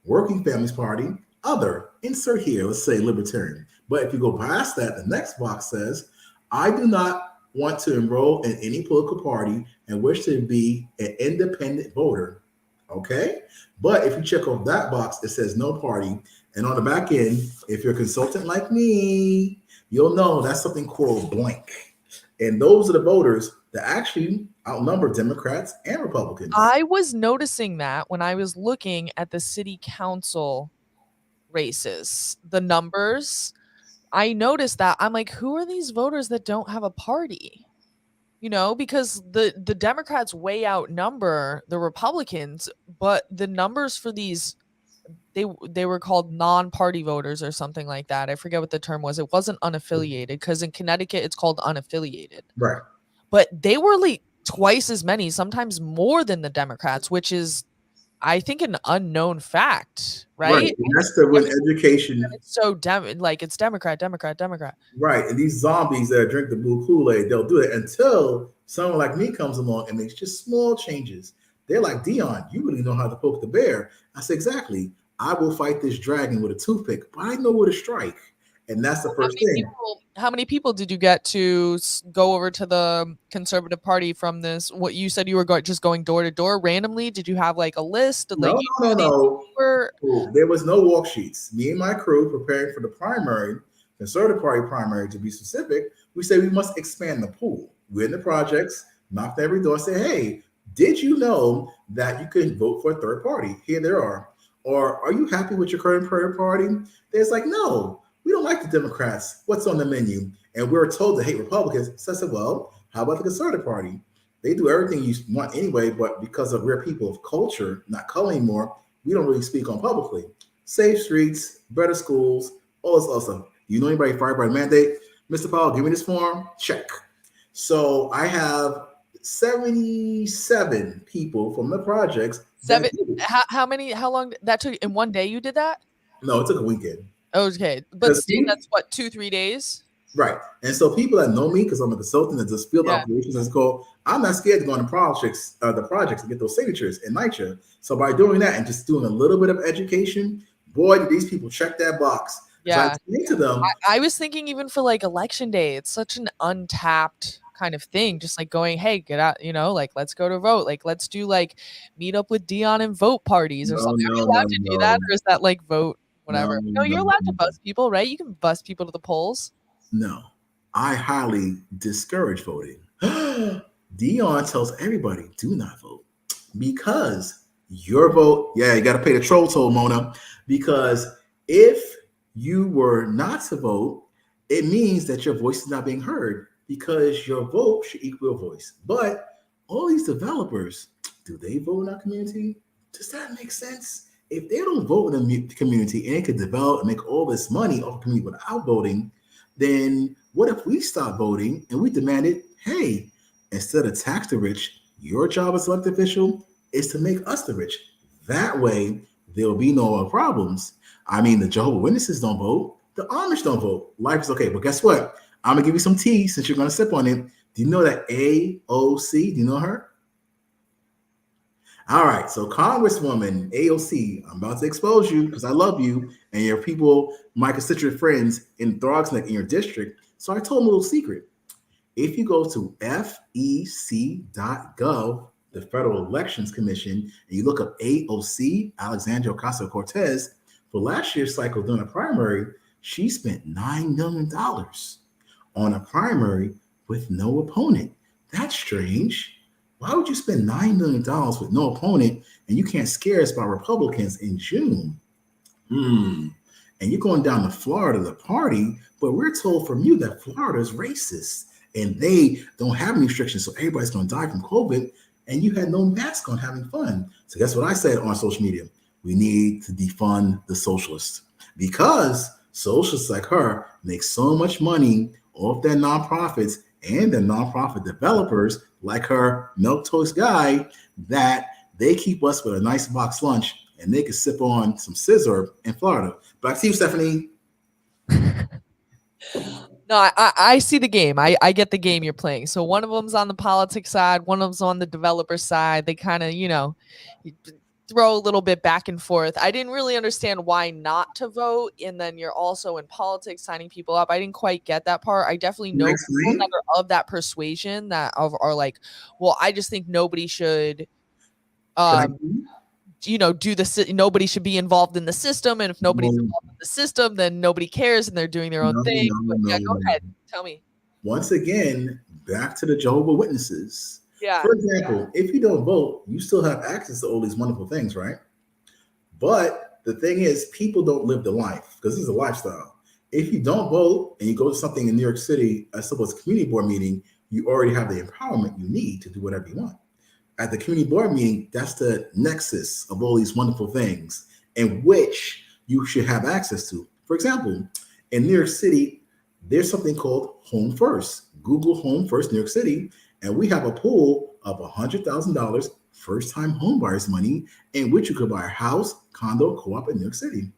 Working Families Party, other, insert here, let's say Libertarian. But if you go past that, the next box says, I do not want to enroll in any political party and wish to be an independent voter. Okay? But if you check off that box, it says no party. And on the back end, if you're a consultant like me, you'll know that's something called blank. And those are the voters that actually outnumber Democrats and Republicans. I was noticing that when I was looking at the city council races, the numbers, I noticed that. I'm like, who are these voters that don't have a party? You know, because the Democrats way outnumber the Republicans, but the numbers for these, they were called non-party voters or something like that. I forget what the term was. It wasn't unaffiliated, because in Connecticut it's called unaffiliated. Right. But they were like twice as many, sometimes more than the Democrats, which is, I think, an unknown fact, right? And that's the when education. It's so it's Democrat, Democrat, Democrat. Right. And these zombies that drink the blue Kool-Aid, they'll do it until someone like me comes along and makes just small changes. They're like, Dion, you really know how to poke the bear. I said, exactly. I will fight this dragon with a toothpick, but I know where to strike. And that's the first thing. How many people did you get to go over to the Conservative Party from this? What you said, you were just going door to door randomly? Did you have like a list? No. There was no walk sheets. Me and my crew preparing for the primary, Conservative Party primary to be specific, we say we must expand the pool. We're in the projects, knocked on every door, say, hey, did you know that you can vote for a third party? Here there are. Or are you happy with your current party? There's like, no, we don't like the Democrats. What's on the menu? And we're told to hate Republicans. So I said, well, how about the Conservative Party? They do everything you want anyway, but because of we're people of culture, not color anymore, we don't really speak on publicly. Safe streets, better schools, all this other stuff. You know anybody fired by the mandate? Mr. Powell, give me this form. Check. So I have 77 people from the projects. How long that took? In one day you did that? No, it took a weekend. Okay, but still, that's what, 2-3 days? Right. And so people that know me, because I'm a consultant that does field operations and go, I'm not scared to go on the projects and get those signatures in NYCHA. So by doing that and just doing a little bit of education, boy, do these people check that box. Yeah. So to them, I was thinking even for like election day, it's such an untapped kind of thing. Just like going, hey, get out, like, let's go to vote. Like, let's do like meet up with Dion and vote parties or something. Are you allowed to do that? Or is that like vote? Whatever. No, you're allowed to bus people, right? You can bus people to the polls. No, I highly discourage voting. Dion tells everybody, do not vote, because your vote, you got to pay the troll toll, Mona, because if you were not to vote, it means that your voice is not being heard, because your vote should equal your voice. But all these developers, do they vote in our community? Does that make sense? If they don't vote in the community and it could develop and make all this money off the community without voting, then what if we stop voting and we demanded, hey, instead of tax the rich, your job as elected official is to make us the rich. That way, there'll be no more problems. I mean, the Jehovah's Witnesses don't vote. The Amish don't vote. Life is okay. But guess what? I'm going to give you some tea since you're going to sip on it. Do you know that AOC? Do you know her? All right, so Congresswoman AOC, I'm about to expose you because I love you and your people, my constituent friends in Throgsneck in your district. So I told them a little secret. If you go to fec.gov, the Federal Elections Commission, and you look up AOC, Alexandria Ocasio-Cortez, for last year's cycle during a primary, she spent $9 million on a primary with no opponent. That's strange. Why would you spend $9 million with no opponent and you can't scare us by Republicans in June? And you're going down to Florida, the party, but we're told from you that Florida is racist and they don't have any restrictions, so everybody's going to die from COVID, and you had no mask on having fun. So guess what I said on social media? We need to defund the socialists, because socialists like her make so much money off their nonprofits and the nonprofit developers like her milk toast guy, that they keep us with a nice box lunch and they can sip on some scissor in Florida. Back to you, Stephanie. No, I see the game. I get the game you're playing. So one of them's on the politics side, one of them's on the developer side. They kind of, throw a little bit back and forth. I didn't really understand why not to vote. And then you're also in politics signing people up. I didn't quite get that part. I definitely know people that are of that persuasion that are like, well, I just think nobody should nobody should be involved in the system, and if nobody's involved in the system, then nobody cares and they're doing their own thing. But yeah, go ahead, tell me. Once again, back to the Jehovah's Witnesses. Yeah. For example, if you don't vote, you still have access to all these wonderful things, right? But the thing is, people don't live the life because this is a lifestyle. If you don't vote and you go to something in New York City, I suppose a community board meeting, you already have the empowerment you need to do whatever you want. At the community board meeting, that's the nexus of all these wonderful things in which you should have access to. For example, in New York City, there's something called Home First. Google Home First New York City, and we have a pool of $100,000 first-time home buyers money in which you could buy a house, condo, co-op in New York City.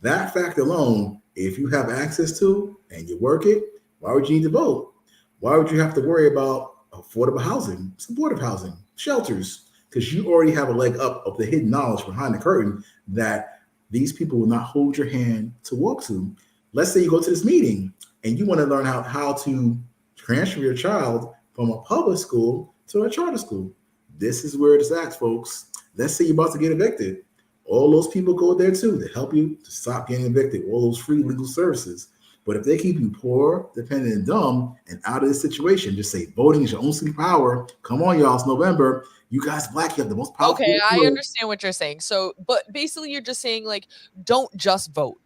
That fact alone, if you have access to and you work it, why would you need to vote? Why would you have to worry about affordable housing, supportive housing, shelters? Because you already have a leg up of the hidden knowledge behind the curtain that these people will not hold your hand to walk to. Let's say you go to this meeting and you want to learn how to transfer your child from a public school to a charter school. This is where it's at, folks. Let's say you're about to get evicted. All those people go there too to help you to stop getting evicted, all those free legal services. But if they keep you poor, dependent, and dumb, and out of this situation, just say voting is your own superpower. Come on, y'all, it's November. You guys black, you have the most powerful. Okay, I understand what you're saying. So, but basically you're just saying, like, don't just vote.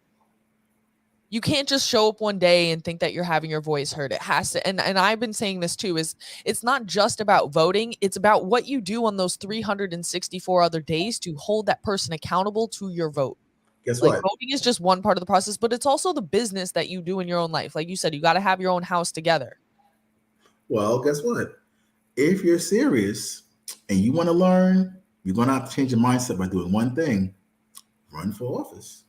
You can't just show up one day and think that you're having your voice heard. It has to, and I've been saying this too, is it's not just about voting. It's about what you do on those 364 other days to hold that person accountable to your vote. Guess like what? Voting is just one part of the process, but it's also the business that you do in your own life. Like you said, you got to have your own house together. Well, guess what? If you're serious and you want to learn, you're going to have to change your mindset by doing one thing: run for office.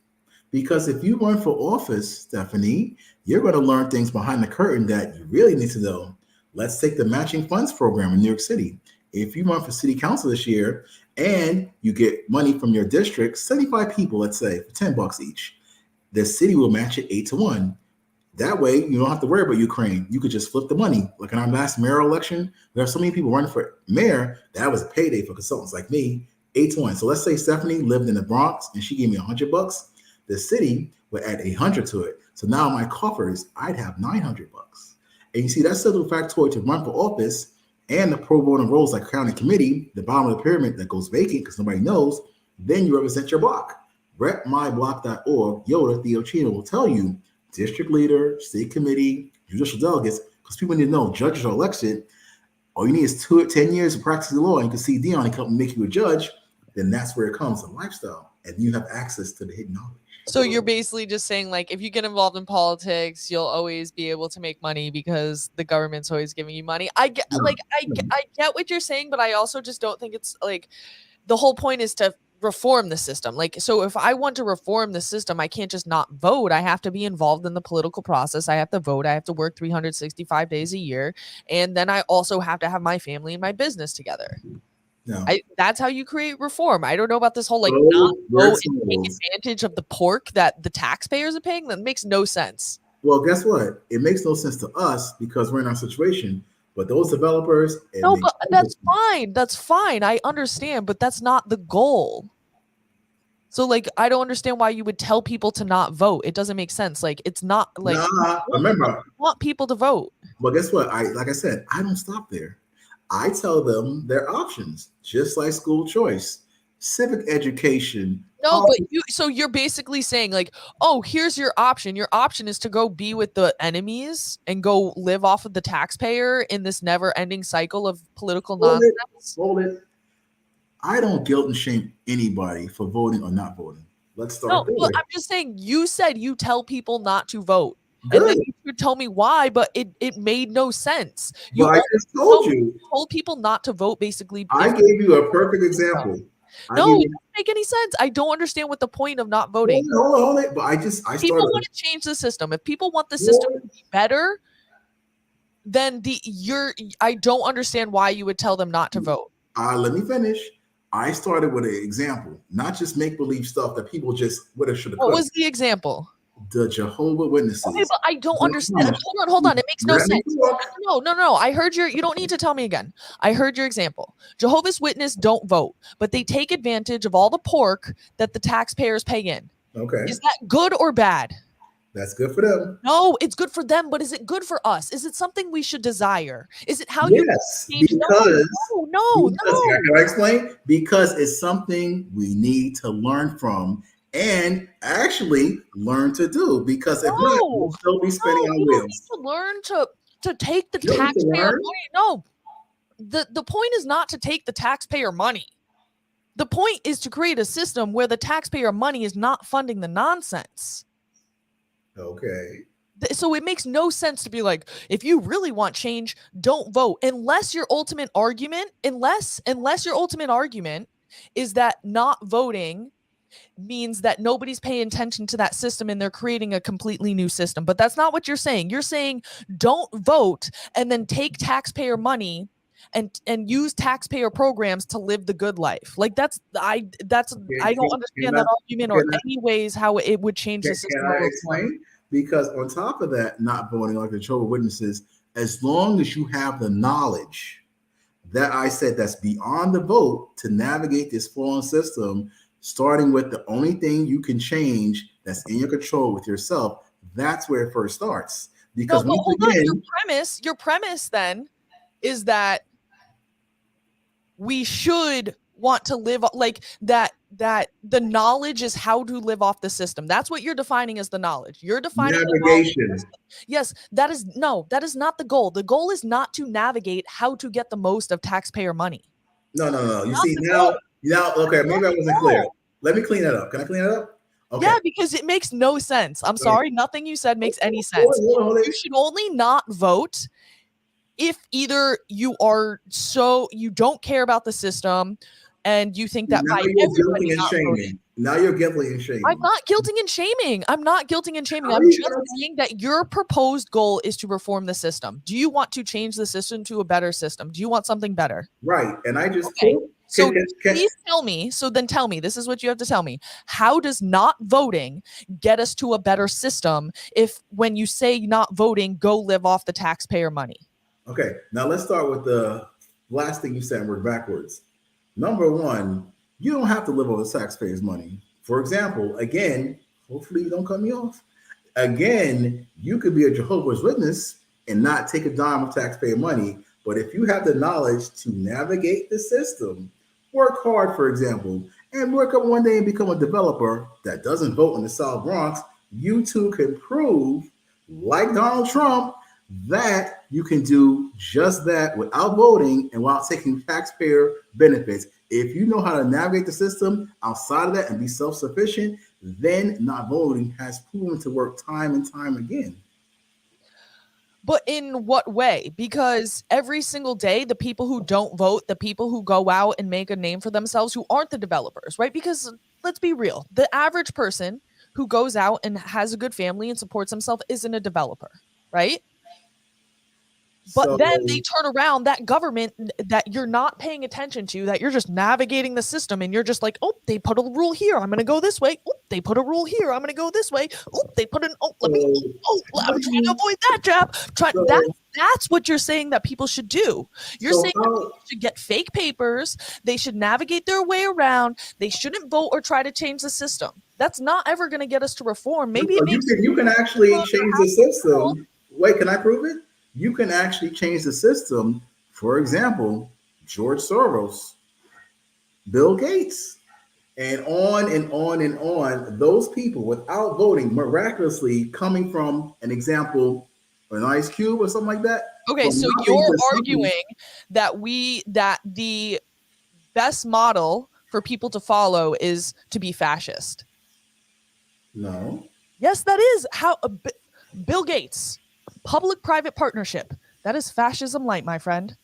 Because if you run for office, Stephanie, you're going to learn things behind the curtain that you really need to know. Let's take the matching funds program in New York City. If you run for city council this year and you get money from your district, 75 people, let's say, for $10 each, the city will match it 8-1. That way, you don't have to worry about Ukraine. You could just flip the money. Like in our last mayoral election, we have so many people running for mayor, that was a payday for consultants like me, 8-1. So let's say Stephanie lived in the Bronx and she gave me $100. The city would add 100 to it. So now my coffers, I'd have $900. And you see, that's still a factoid to run for office, and the pro bono roles like county committee, the bottom of the pyramid that goes vacant because nobody knows, then you represent your block. Repmyblock.org, Yoda Theochino will tell you district leader, state committee, judicial delegates, because people need to know judges are elected. All you need is 10 years of practicing the law, and you can see Dion come and make you a judge. Then that's where it comes, a lifestyle, and you have access to the hidden knowledge. So you're basically just saying, like, if you get involved in politics, you'll always be able to make money because the government's always giving you money. I get what you're saying, but I also just don't think it's like the whole point is to reform the system. Like, so if I want to reform the system, I can't just not vote. I have to be involved in the political process. I have to vote. I have to work 365 days a year. And then I also have to have my family and my business together. No. That's how you create reform. I don't know about this whole like not vote and take advantage of the pork that the taxpayers are paying. That makes no sense. Well, guess what? It makes no sense to us because we're in our situation. But those developers, no, but that's fine. That's fine. I understand, but that's not the goal. So, like, I don't understand why you would tell people to not vote. It doesn't make sense. Like, it's not like remember, I want people to vote. But guess what? Like I said, I don't stop there. I tell them their options, just like school choice, civic education. No, but you're basically saying like, oh, here's your option. Your option is to go be with the enemies and go live off of the taxpayer in this never-ending cycle of political nonsense. Hold it. I don't guilt and shame anybody for voting or not voting. Let's start there. I'm just saying, you said you tell people not to vote. Good. And then you could tell me why, but it made no sense. I just told you. Told people not to vote, basically. I gave you a perfect example. No, it doesn't make any sense. I don't understand what the point of not voting. Hold on. But I People started. want to change the system. If people want the system to be better, then I don't understand why you would tell them not to vote. Let me finish. I started with an example, not just make believe stuff that people just would have should have. What was the example? The Jehovah Witnesses. Okay, but I don't understand. Hold on. It makes no sense. No. I heard you don't need to tell me again. I heard your example. Jehovah's Witnesses don't vote, but they take advantage of all the pork that the taxpayers pay in. Okay. Is that good or bad? That's good for them. No, it's good for them, but is it good for us? Is it something we should desire? Is it how yes, you change? No. Can I explain? Because it's something we need to learn from and actually learn to do. Because if not, we'll still be spinning on wheels. Need to learn to take the taxpayer money. No, the point is not to take the taxpayer money. The point is to create a system where the taxpayer money is not funding the nonsense. Okay. So it makes no sense to be like, if you really want change, don't vote. Unless your ultimate argument is that not voting means that nobody's paying attention to that system and they're creating a completely new system. But that's not what you're saying. You're saying don't vote and then take taxpayer money and use taxpayer programs to live the good life. Like I don't understand that argument or any ways how it would change the system. Can I explain? Because on top of that, not voting like the Jehovah's Witnesses, as long as you have the knowledge that I said that's beyond the vote to navigate this fallen system, starting with the only thing you can change that's in your control with yourself, that's where it first starts. Because your premise then is that we should want to live like that the knowledge is how to live off the system. That's what you're defining as the knowledge. You're defining navigation. Yes, that is not the goal. The goal is not to navigate how to get the most of taxpayer money. No. You see now, okay, maybe I wasn't clear. Let me clean that up. Can I clean that up? Okay. Yeah, because it makes no sense. I'm sorry, nothing you said makes any sense. You should only not vote if either you don't care about the system and you think that by everybody not voting. Now you're guilty and shaming. I'm not guilting and shaming. I'm just saying that your proposed goal is to reform the system. Do you want to change the system to a better system? Do you want something better? Right. And I just please tell me. So then tell me, this is what you have to tell me. How does not voting get us to a better system if when you say not voting, go live off the taxpayer money? Okay, now let's start with the last thing you said and work backwards. Number one, you don't have to live on the taxpayers' money. For example, again, hopefully you don't cut me off. Again, you could be a Jehovah's Witness and not take a dime of taxpayer money. But if you have the knowledge to navigate the system, work hard, for example, and work up one day and become a developer that doesn't vote in the South Bronx, you too can prove, like Donald Trump, that you can do just that without voting and while taking taxpayer benefits. If you know how to navigate the system outside of that and be self-sufficient, then not voting has proven to work time and time again. But in what way? Because every single day, the people who don't vote, the people who go out and make a name for themselves, who aren't the developers, right? Because let's be real, the average person who goes out and has a good family and supports himself isn't a developer, right? But then they turn around, that government that you're not paying attention to, that you're just navigating the system and you're just like, oh, they put a rule here, I'm going to go this way. Oh, they put a rule here, I'm going to go this way. Oh, they put I'm trying to avoid that jab. That's what you're saying that people should do. You're saying that people should get fake papers. They should navigate their way around. They shouldn't vote or try to change the system. That's not ever going to get us to reform. Maybe you can actually change the system. Wait, can I prove it? You can actually change the system. For example, George Soros, Bill Gates, and on and on and on. Those people without voting, miraculously coming from an example, an Ice Cube or something like that. Okay, so you're arguing that the best model for people to follow is to be fascist. No. Yes, that is how Bill Gates. Public-private partnership. That is fascism light, my friend.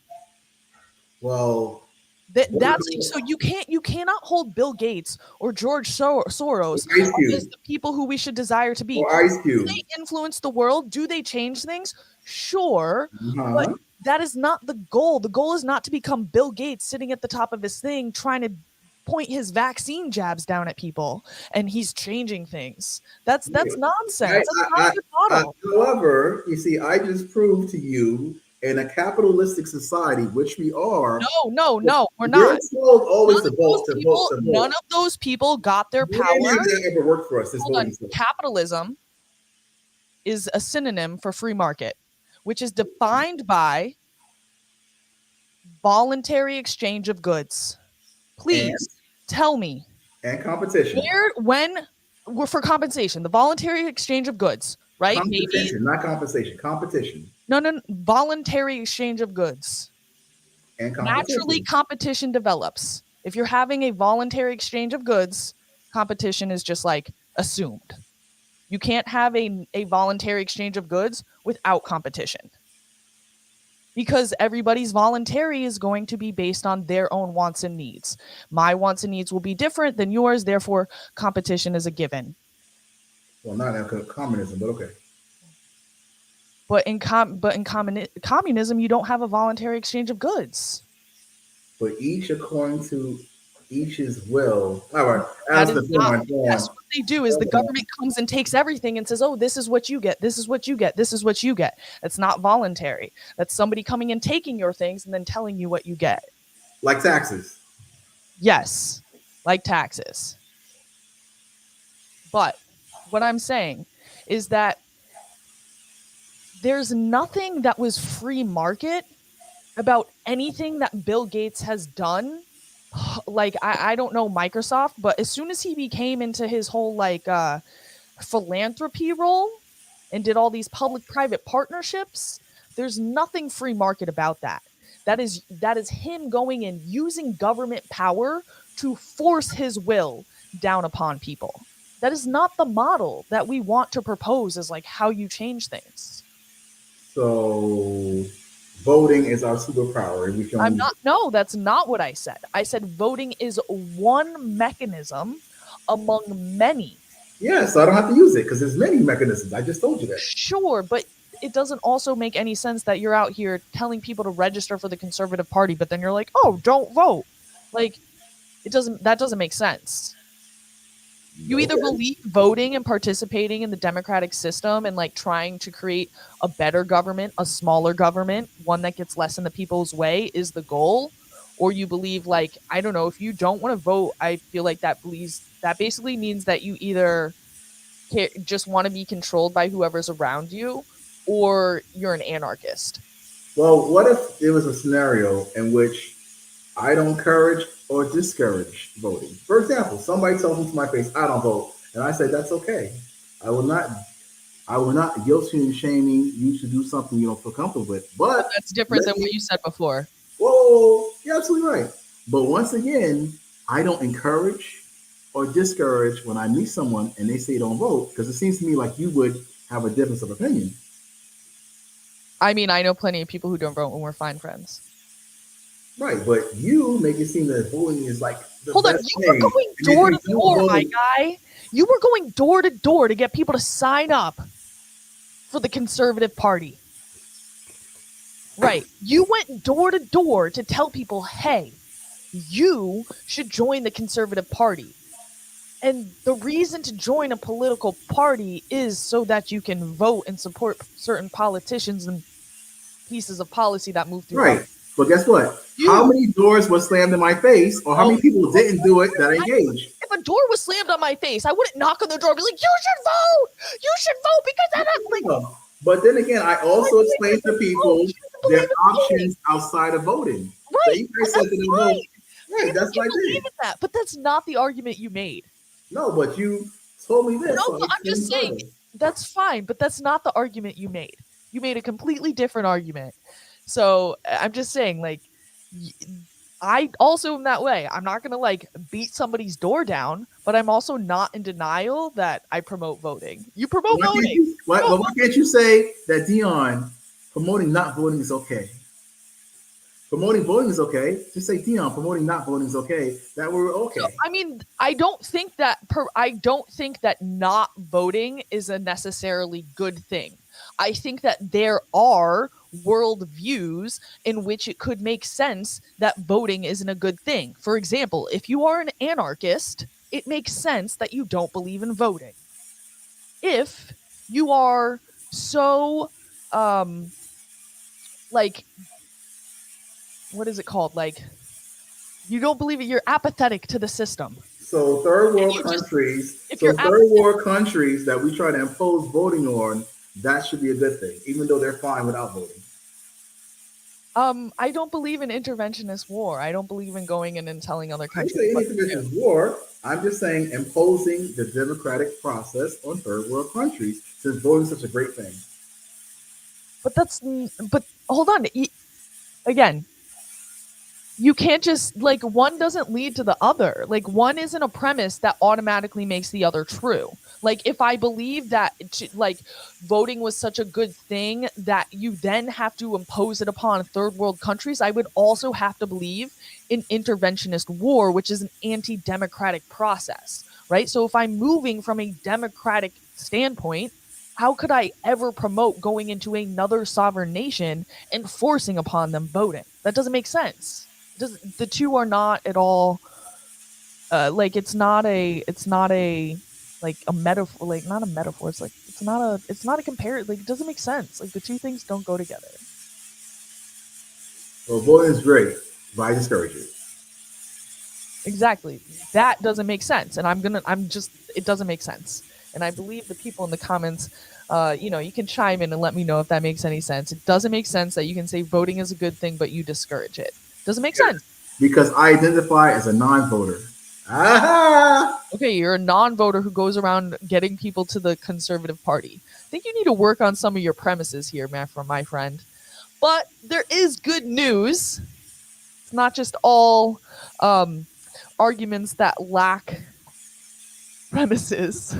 Well, That's so you cannot hold Bill Gates or George Soros Ice Cube. as the people who we should desire to be. Or Ice Do Cube. they influence the world? Do they change things? Sure, but that is not the goal. The goal is not to become Bill Gates sitting at the top of his thing trying to point his vaccine jabs down at people and he's changing things. That's nonsense. That's not a good model. However, you see, I just proved to you in a capitalistic society, which we are. No, we're not. Told always to vote. None of those people got their power. That ever worked for us. Hold on. Capitalism is a synonym for free market, which is defined by voluntary exchange of goods. Please tell me. And competition. When we're for compensation, the voluntary exchange of goods, right? Competition, not compensation. Competition. No, voluntary exchange of goods. And competition. Naturally, competition develops. If you're having a voluntary exchange of goods, competition is just like assumed. You can't have a voluntary exchange of goods without competition. Because everybody's voluntary is going to be based on their own wants and needs. My wants and needs will be different than yours, therefore competition is a given. Well, not in communism, but okay. But in communism, you don't have a voluntary exchange of goods. But each according to each's will. All right. That's what they do is the government comes and takes everything and says, oh, this is what you get. This is what you get. This is what you get. That's not voluntary. That's somebody coming and taking your things and then telling you what you get. Like taxes. Yes, like taxes. But what I'm saying is that there's nothing that was free market about anything that Bill Gates has done. Like, I don't know Microsoft, but as soon as he became into his whole philanthropy role and did all these public-private partnerships, there's nothing free market about that. That is him going and using government power to force his will down upon people. That is not the model that we want to propose as like how you change things. So voting is our superpower. No, that's not what I said. I said voting is one mechanism among many. Yeah, so I don't have to use it because there's many mechanisms. I just told you that. Sure, but it doesn't also make any sense that you're out here telling people to register for the Conservative Party, but then you're like, oh, don't vote. Like, that doesn't make sense. You either believe voting and participating in the democratic system and like trying to create a better government, a smaller government, one that gets less in the people's way is the goal, or you believe like, I don't know, if you don't want to vote, I feel like that basically means that you either just want to be controlled by whoever's around you or you're an anarchist. Well, what if there was a scenario in which I don't encourage or discourage voting? For example, somebody tells me to my face, I don't vote. And I say, that's okay. I will not guilty and shaming you to do something you don't feel comfortable with. But that's different than what you said before. Whoa, you're absolutely right. But once again, I don't encourage or discourage when I meet someone and they say don't vote, because it seems to me like you would have a difference of opinion. I mean, I know plenty of people who don't vote and we're fine friends. Right, but you make it seem that voting is like the Hold on, best you were going door to door, my guy. You were going door to door to get people to sign up for the Conservative Party. Right. You went door to door to tell people, hey, you should join the Conservative Party. And the reason to join a political party is so that you can vote and support certain politicians and pieces of policy that move through. Right. But guess what? How many doors were slammed in my face, or how many people didn't do it that I engaged? If a door was slammed on my face, I wouldn't knock on the door and be like, you should vote! You should vote because I'm not like... But then again, I also explained to people their options outside of voting. Right. So you guys said they don't vote. Right, that's what I did. That, but that's not the argument you made. No, but you told me this. No, I'm just saying, that's fine, but that's not the argument you made. You made a completely different argument. So I'm just saying, like, I also am that way. I'm not going to, like, beat somebody's door down, but I'm also not in denial that I promote voting. You promote voting. Why can't you say that, Dion, promoting not voting is okay? Promoting voting is okay. Just say, Dion, promoting not voting is okay. That we're okay. So, I mean, I don't think that not voting is a necessarily good thing. I think that there are worldviews in which it could make sense that voting isn't a good thing. For example, if you are an anarchist, it makes sense that you don't believe in voting. If you are so like, what is it called? Like, you don't believe it, you're apathetic to the system. So third world countries that we try to impose voting on, that should be a good thing, even though they're fine without voting. I don't believe in interventionist war. I don't believe in going in and telling other countries. I didn't say interventionist war. I'm just saying imposing the democratic process on third world countries, since voting is such a great thing. But hold on. Again, you can't just, like, one doesn't lead to the other. Like, one isn't a premise that automatically makes the other true. Like, if I believe that, like, voting was such a good thing that you then have to impose it upon third world countries, I would also have to believe in interventionist war, which is an anti-democratic process, right? So if I'm moving from a democratic standpoint, how could I ever promote going into another sovereign nation and forcing upon them voting? That doesn't make sense. The two are not at all like, it's not a like a metaphor, like not a metaphor. It's like it's not a compare. Like, it doesn't make sense. Like, the two things don't go together. Well, voting is great, but I discourage it. Exactly. That doesn't make sense, and it doesn't make sense. And I believe the people in the comments, you can chime in and let me know if that makes any sense. It doesn't make sense that you can say voting is a good thing, but you discourage it. Doesn't make sense. Because I identify as a non-voter. Ah! Okay, you're a non-voter who goes around getting people to the Conservative Party. I think you need to work on some of your premises here, my friend. But there is good news. It's not just all arguments that lack premises,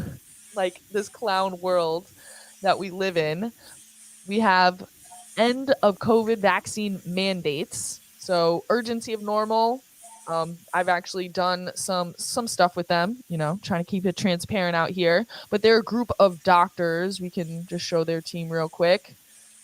like this clown world that we live in. We have end of COVID vaccine mandates. So urgency of normal. I've actually done some stuff with them, trying to keep it transparent out here. But they're a group of doctors. We can just show their team real quick.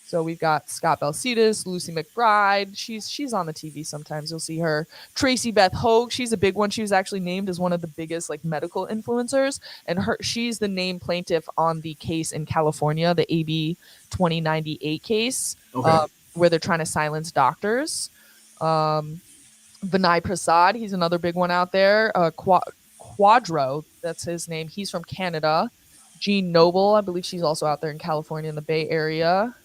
So we've got Scott Balsitis, Lucy McBride. She's on the TV sometimes. You'll see her. Tracy Beth Hogue. She's a big one. She was actually named as one of the biggest medical influencers, and she's the named plaintiff on the case in California, the AB 2098 case, where they're trying to silence doctors. Vinay Prasad, he's another big one out there. Quadro, that's his name. He's from Canada. Jean Noble, I believe she's also out there in California in the Bay Area.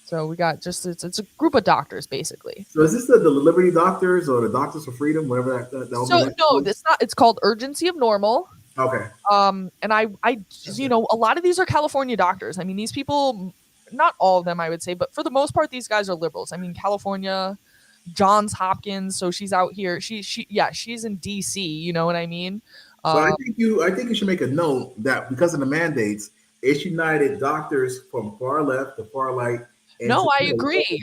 So we got it's a group of doctors, basically. So is this the Liberty Doctors or the Doctors for Freedom, whatever that so no, it's not. It's called Urgency of Normal. Okay. And I a lot of these are California doctors. I mean, these people, not all of them, I would say, but for the most part, these guys are liberals. I mean, California, Johns Hopkins. So she's out here. She's in DC. You know what I mean? So I think you should make a note that because of the mandates, it's united doctors from far left to far right. No, I agree.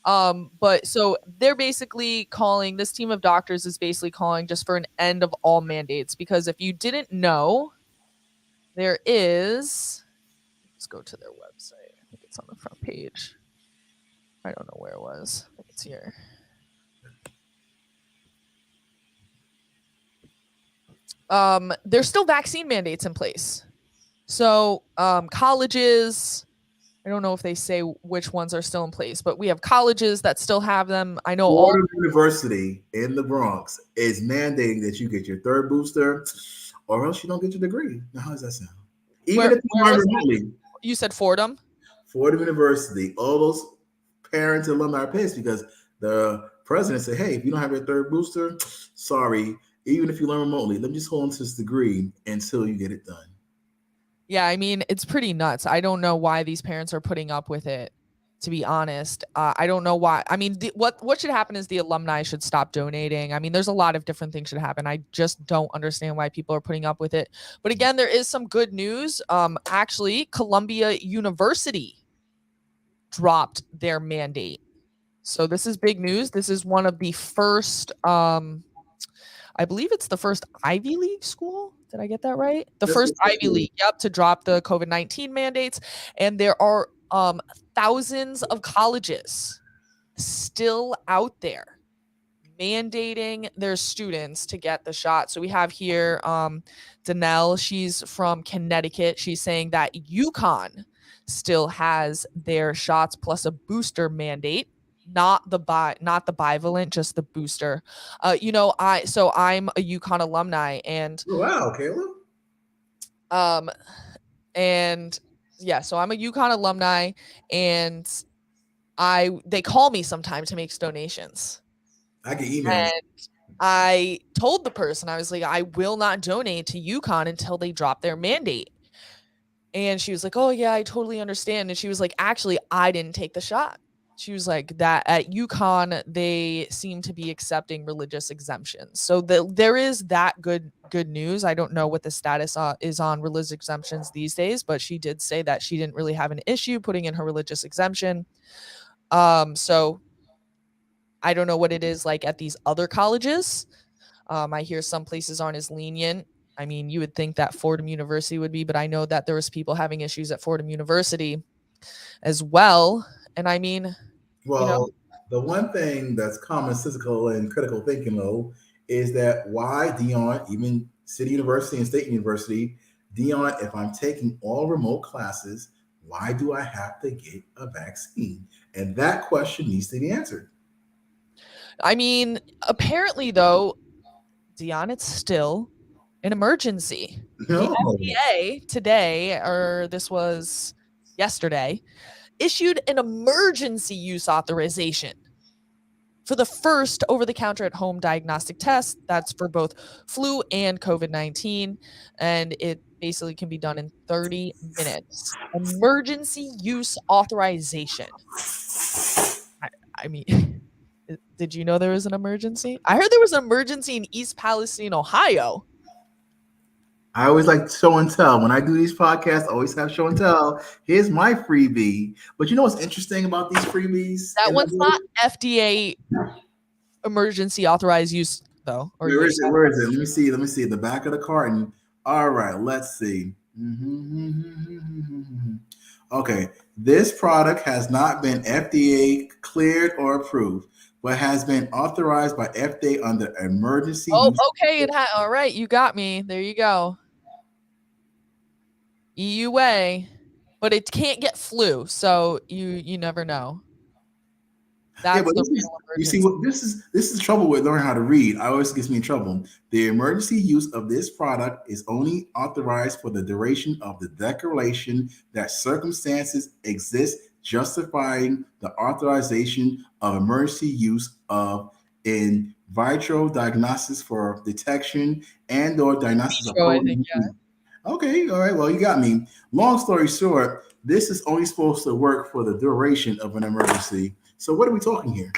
But so they're basically calling, this team of doctors is basically calling just for an end of all mandates, because if you didn't know, there is, let's go to their website. I think it's on the front page. I don't know where it was. I think it's here. There's still vaccine mandates in place. So colleges, I don't know if they say which ones are still in place, but we have colleges that still have them. I know Florida University in the Bronx is mandating that you get your third booster, or else you don't get your degree. Now, how does that sound? Even if you learn remotely. You said Fordham? Fordham University. All those parents and alumni are pissed because the president said, "Hey, if you don't have your third booster, sorry. Even if you learn remotely, let me just hold on to this degree until you get it done." Yeah, I mean, it's pretty nuts. I don't know why these parents are putting up with it, to be honest. I don't know why. I mean, what should happen is the alumni should stop donating. I mean, there's a lot of different things should happen. I just don't understand why people are putting up with it. But again, there is some good news. Actually, Columbia University dropped their mandate. So this is big news. This is one of the first, I believe it's the first Ivy League school. Did I get that right? The first Ivy League, yep, to drop the COVID-19 mandates. And there are thousands of colleges still out there mandating their students to get the shot. So we have here Danelle, she's from Connecticut. She's saying that UConn still has their shots plus a booster mandate, not the bivalent, just the booster. I'm a UConn alumni, and Wow, Caleb. and yeah, so I'm a UConn alumni, and they call me sometimes to make donations. I get emails. And I told the person, I was like, I will not donate to UConn until they drop their mandate. And she was like, oh yeah, I totally understand. And she was like, actually, I didn't take the shot. She was like, that at UConn, they seem to be accepting religious exemptions. So there is that good news. I don't know what the status is on religious exemptions these days, but she did say that she didn't really have an issue putting in her religious exemption. So I don't know what it is like at these other colleges. I hear some places aren't as lenient. I mean, you would think that Fordham University would be, but I know that there was people having issues at Fordham University as well. And I mean, well, the one thing that's commonsensical and critical thinking, though, is that why Dion, even City University and State University, Dion, if I'm taking all remote classes, why do I have to get a vaccine? And that question needs to be answered. I mean, apparently, though, Dion, it's still an emergency. No. The FDA today, or this was yesterday, issued an emergency use authorization for the first over-the-counter at-home diagnostic test. That's for both flu and COVID-19, and it basically can be done in 30 minutes. Emergency use authorization. I mean, did you know there was an emergency? I heard there was an emergency in East Palestine, Ohio. I always like show and tell. When I do these podcasts, I always have show and tell. Here's my freebie. But you know what's interesting about these freebies? That one's not FDA emergency authorized use, though. Or where is it? Where is it? Let me see. The back of the carton. All right, let's see. Okay, this product has not been FDA cleared or approved, but has been authorized by FDA under emergency. Oh, okay. All right, you got me. There you go. EUA, but it can't get flu, so you never know. That's the real emergency. You see, what this is trouble with learning how to read. I always gets me in trouble. The emergency use of this product is only authorized for the duration of the declaration that circumstances exist justifying the authorization of emergency use of in vitro diagnosis for detection and or diagnosis of COVID. Okay, all right. Well, you got me. Long story short, this is only supposed to work for the duration of an emergency. So what are we talking here?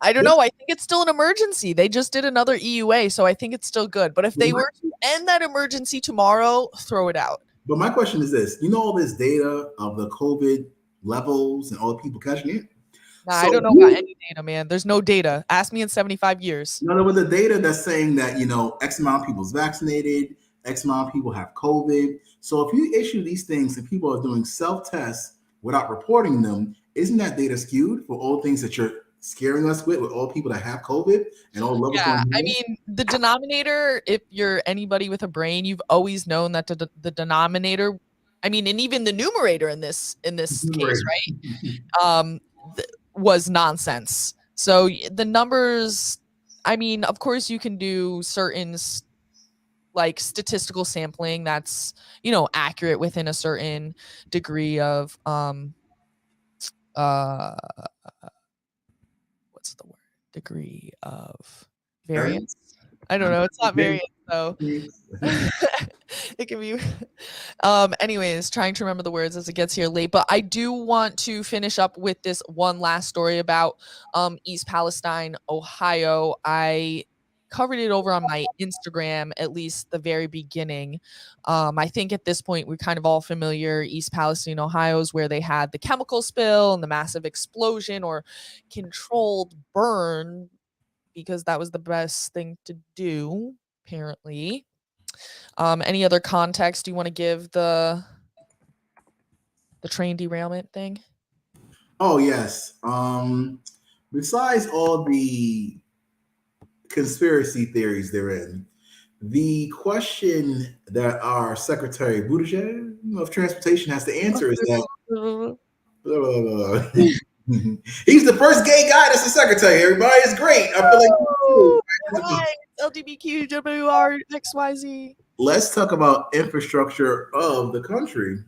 I don't know. I think it's still an emergency. They just did another EUA, so I think it's still good. But if they were to end that emergency tomorrow, throw it out. But my question is this. You know all this data of the COVID levels and all the people catching it? Nah, so I don't know about any data, man. There's no data. Ask me in 75 years. No, but the data that's saying that, X amount of people's vaccinated, X amount of people have COVID. So if you issue these things and people are doing self-tests without reporting them, isn't that data skewed for all things that you're scaring us with all people that have COVID and all levels? Yeah, I mean, the denominator, if you're anybody with a brain, you've always known that the denominator, I mean, and even the numerator in this case, right, was nonsense. So the numbers, I mean, of course you can do certain like statistical sampling that's, accurate within a certain degree of, what's the word? Degree of variance. I don't know. It's not variance though. It can be. Anyways, trying to remember the words as it gets here late, but I do want to finish up with this one last story about East Palestine, Ohio. I covered it over on my Instagram, at least the very beginning. I think at this point we're kind of all familiar. East Palestine, Ohio is where they had the chemical spill and the massive explosion or controlled burn, because that was the best thing to do, apparently. Any other context you want to give the train derailment thing? Oh yes. Besides all the conspiracy theories therein, the question that our Secretary Buttigieg of Transportation has to answer is that he's the first gay guy that's the secretary. Everybody is great. I feel like LGBTQWR let's talk about infrastructure of the country.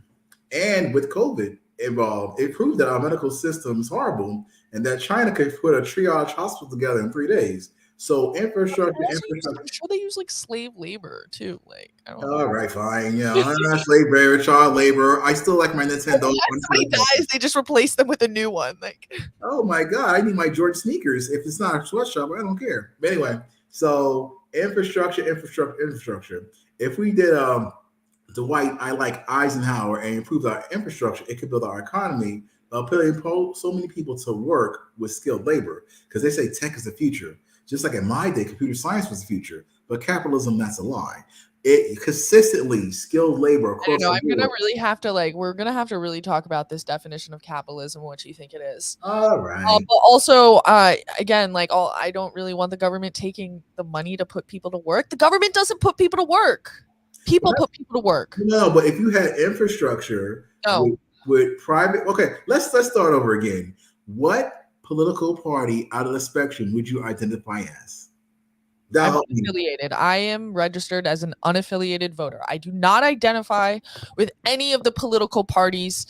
And with COVID involved, it proved that our medical system is horrible and that China could put a triage hospital together in 3 days. So infrastructure. I'm sure they use like slave labor too. Like, I don't know. All right, fine. Yeah, I'm not slave labor, child labor. I still like my Nintendo. Somebody dies, they just replace them with a new one. Like, oh my god, I need my George sneakers. If it's not a sweatshop, I don't care. But anyway, so infrastructure. If we did Dwight, I like Eisenhower, and improved our infrastructure, it could build our economy, putting so many people to work with skilled labor. Because they say tech is the future. Just like in my day, computer science was the future, but capitalism, that's a lie. It consistently skilled labor across the board. We're gonna have to really talk about this definition of capitalism, what you think it is. All right. But also, again, I don't really want the government taking the money to put people to work. The government doesn't put people to work. People put people to work. No, but if you had infrastructure with private, okay, let's start over again. What political party out of the spectrum would you identify as? I'm unaffiliated. I am registered as an unaffiliated voter. I do not identify with any of the political parties.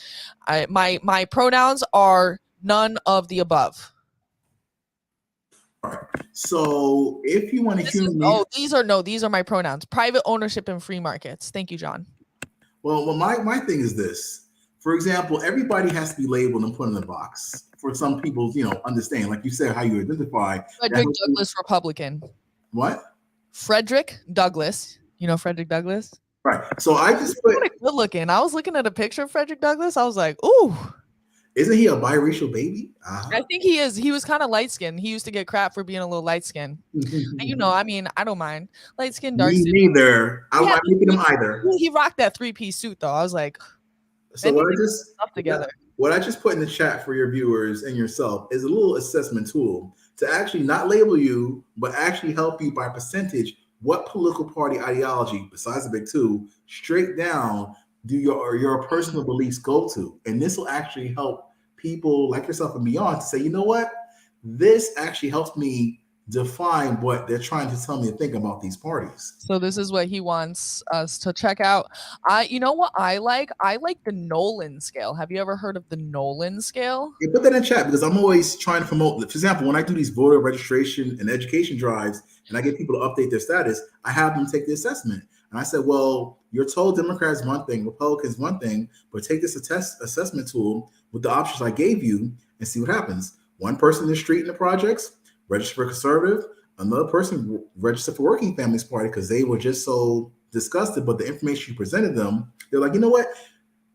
My pronouns are none of the above. All right. So if you want to these are my pronouns. Private ownership and free markets. Thank you, John. Well, my thing is this. For example, everybody has to be labeled and put in a box. For some people, understand, like you said, how you identify. Frederick Douglass, Republican. What? Frederick Douglass. You know Frederick Douglass? Right. So I just put good looking. I was looking at a picture of Frederick Douglass. I was like, ooh. Isn't he a biracial baby? I think he is. He was kind of light skinned. He used to get crap for being a little light skinned. I don't mind. Light skin, dark skin. Me neither. I'm not making him either. He rocked that 3-piece suit though. I was like, so what I just put in the chat for your viewers and yourself is a little assessment tool to actually not label you, but actually help you by percentage what political party ideology, besides the big two, straight down do your personal beliefs go to. And this will actually help people like yourself and beyond to say, you know what? This actually helps me define what they're trying to tell me to think about these parties. So this is what he wants us to check out. You know what I like? I like the Nolan scale. Have you ever heard of the Nolan scale? Yeah, put that in chat because I'm always trying to promote. For example, when I do these voter registration and education drives and I get people to update their status, I have them take the assessment. And I said, well, you're told Democrats one thing, Republicans one thing, but take this assessment tool with the options I gave you and see what happens. One person in the street in the projects, register for conservative. Another person registered for Working Families Party because they were just so disgusted, but the information you presented them, they're like, you know what?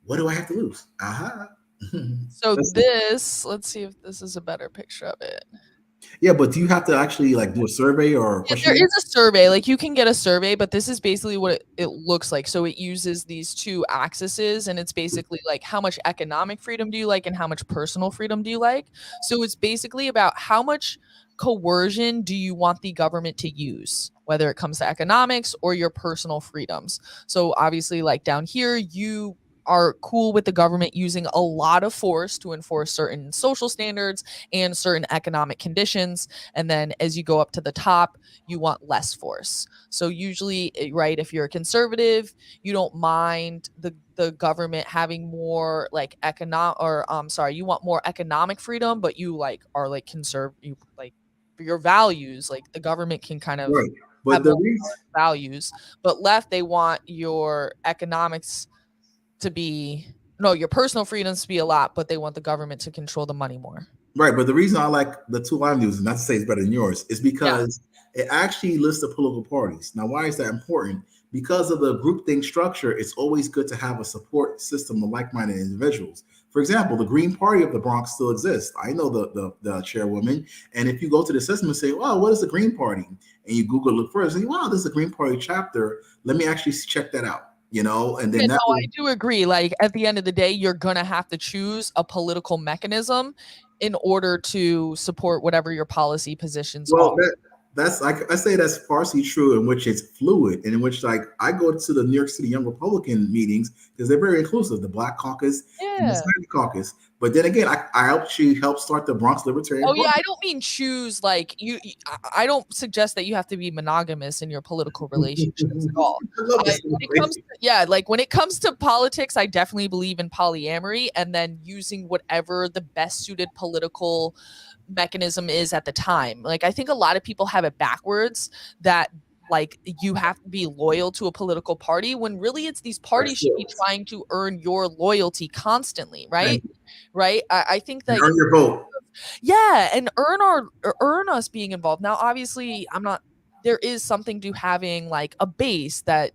What do I have to lose? Aha. So let's see if this is a better picture of it. Yeah, but do you have to actually do a survey or? Yeah, there is a survey. Like you can get a survey, but this is basically what it looks like. So it uses these two axes, and it's basically like how much economic freedom do you like and how much personal freedom do you like. So it's basically about how much coercion do you want the government to use, whether it comes to economics or your personal freedoms. So obviously, like down here, you are cool with the government using a lot of force to enforce certain social standards and certain economic conditions. And then as you go up to the top, you want less force. So usually, right, if you're a conservative, you don't mind the government having more like you want more economic freedom, but you for your values, like the government can kind of right. But values. But left, they want your economics to be your personal freedoms to be a lot, but they want the government to control the money more. Right, but the reason I like the tool I'm using, not to say it's better than yours, is because it actually lists the political parties. Now, why is that important? Because of the groupthink structure, it's always good to have a support system of like-minded individuals. For example, the Green Party of the Bronx still exists. I know the chairwoman, and if you go to the system and say, "Wow, what is the Green Party?" and you Google look first, and wow, this is the Green Party chapter. Let me actually check that out. And then Yeah, that no, I do agree. Like at the end of the day, you're gonna have to choose a political mechanism in order to support whatever your policy positions are. Well, that's like I say that's partially true in which it's fluid and in which like I go to the New York City Young Republican meetings because they're very inclusive, the Black Caucus and the Yeah. Hispanic Caucus. But then again, I actually helped start the Bronx Libertarian Oh yeah, Party. I don't mean choose like I don't suggest that you have to be monogamous in your political relationships at all. I love this When it comes to, like when it comes to politics, I definitely believe in polyamory and then using whatever the best suited political mechanism is at the time. Like I think a lot of people have it backwards that like you have to be loyal to a political party when really it's these parties should be trying to earn your loyalty constantly, right? Right? I think that earn your vote. yeah, and earn us being involved. Now, obviously, there is something to having like a base that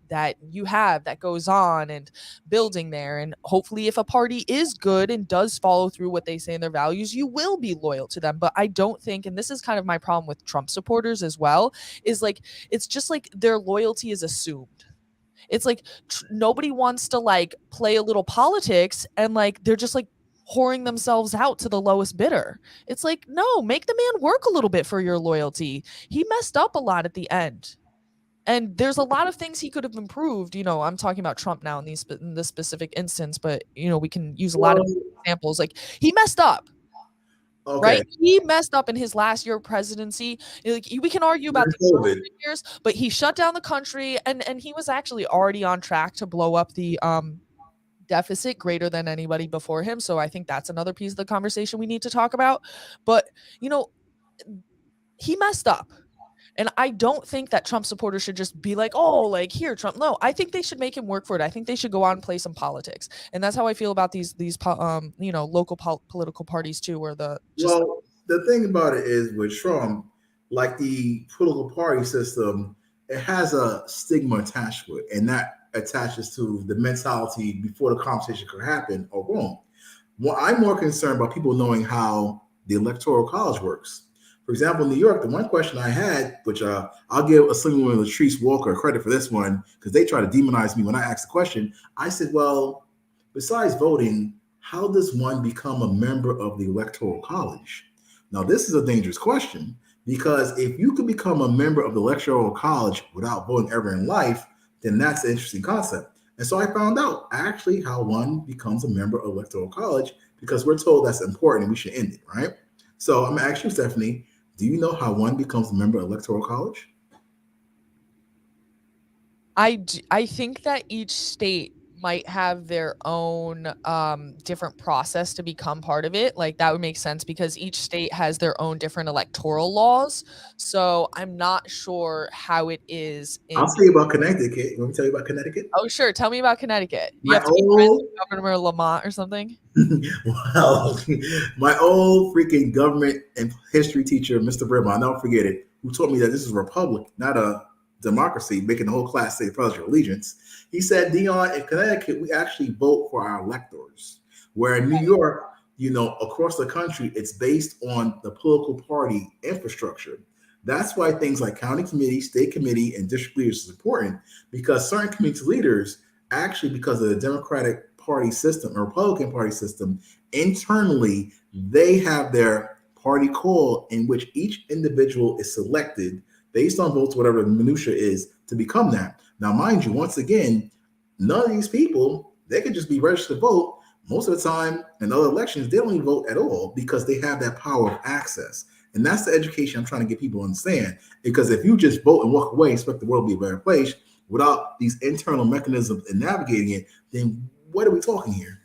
you have that goes on and building there. And hopefully if a party is good and does follow through what they say in their values, you will be loyal to them. But I don't think, and this is kind of my problem with Trump supporters as well, is like it's just like their loyalty is assumed. It's like nobody wants to like play a little politics and like they're just like whoring themselves out to the lowest bidder. It's like, no, make the man work a little bit for your loyalty. He messed up a lot at the end. And there's a lot of things he could have improved. I'm talking about Trump now in this specific instance, but we can use a lot of examples. Like he messed up. Okay. Right? He messed up in his last year of presidency. Like, we can argue about the first 3 years, but he shut down the country and he was actually already on track to blow up the deficit greater than anybody before him. So I think that's another piece of the conversation we need to talk about. But, he messed up. And I don't think that Trump supporters should just be like, oh, like here, Trump. No, I think they should make him work for it. I think they should go out and play some politics. And that's how I feel about these local political parties too, where the thing about it is with Trump, like the political party system, it has a stigma attached to it, and that attaches to the mentality before the conversation could happen or won't. Well, I'm more concerned about people knowing how the electoral college works. For example, in New York, the one question I had, which I'll give Assemblywoman Latrice Walker credit for this one, because they try to demonize me when I ask the question. I said, well, besides voting, how does one become a member of the electoral college? Now, this is a dangerous question, because if you can become a member of the electoral college without voting ever in life, then that's an interesting concept. And so I found out actually how one becomes a member of electoral college, because we're told that's important and we should end it, right? So I'm gonna ask you, Stephanie, do you know how one becomes a member of electoral college? I think that each state might have their own different process to become part of it. Like that would make sense because each state has their own different electoral laws. So I'm not sure how it is in. I'll tell you about Connecticut. You want me to tell you about Connecticut? Oh, sure. Tell me about Connecticut. You My have to be friends with Governor Lamont or something? Well, my old freaking government and history teacher, Mr. Brimmer, I'll never forget it, who told me that this is a republic, not a democracy, making the whole class say the Pledge of Allegiance. He said, Dion, in Connecticut, we actually vote for our electors. Where in New York, across the country, it's based on the political party infrastructure. That's why things like county committee, state committee, and district leaders is important, because certain community leaders, actually because of the Democratic Party system or Republican Party system, internally, they have their party call in which each individual is selected based on votes, whatever the minutia is, to become that. Now, mind you, once again, none of these people, they could just be registered to vote. Most of the time in other elections, they don't even vote at all because they have that power of access. And that's the education I'm trying to get people to understand. Because if you just vote and walk away, expect the world to be a better place without these internal mechanisms in navigating it, then what are we talking here?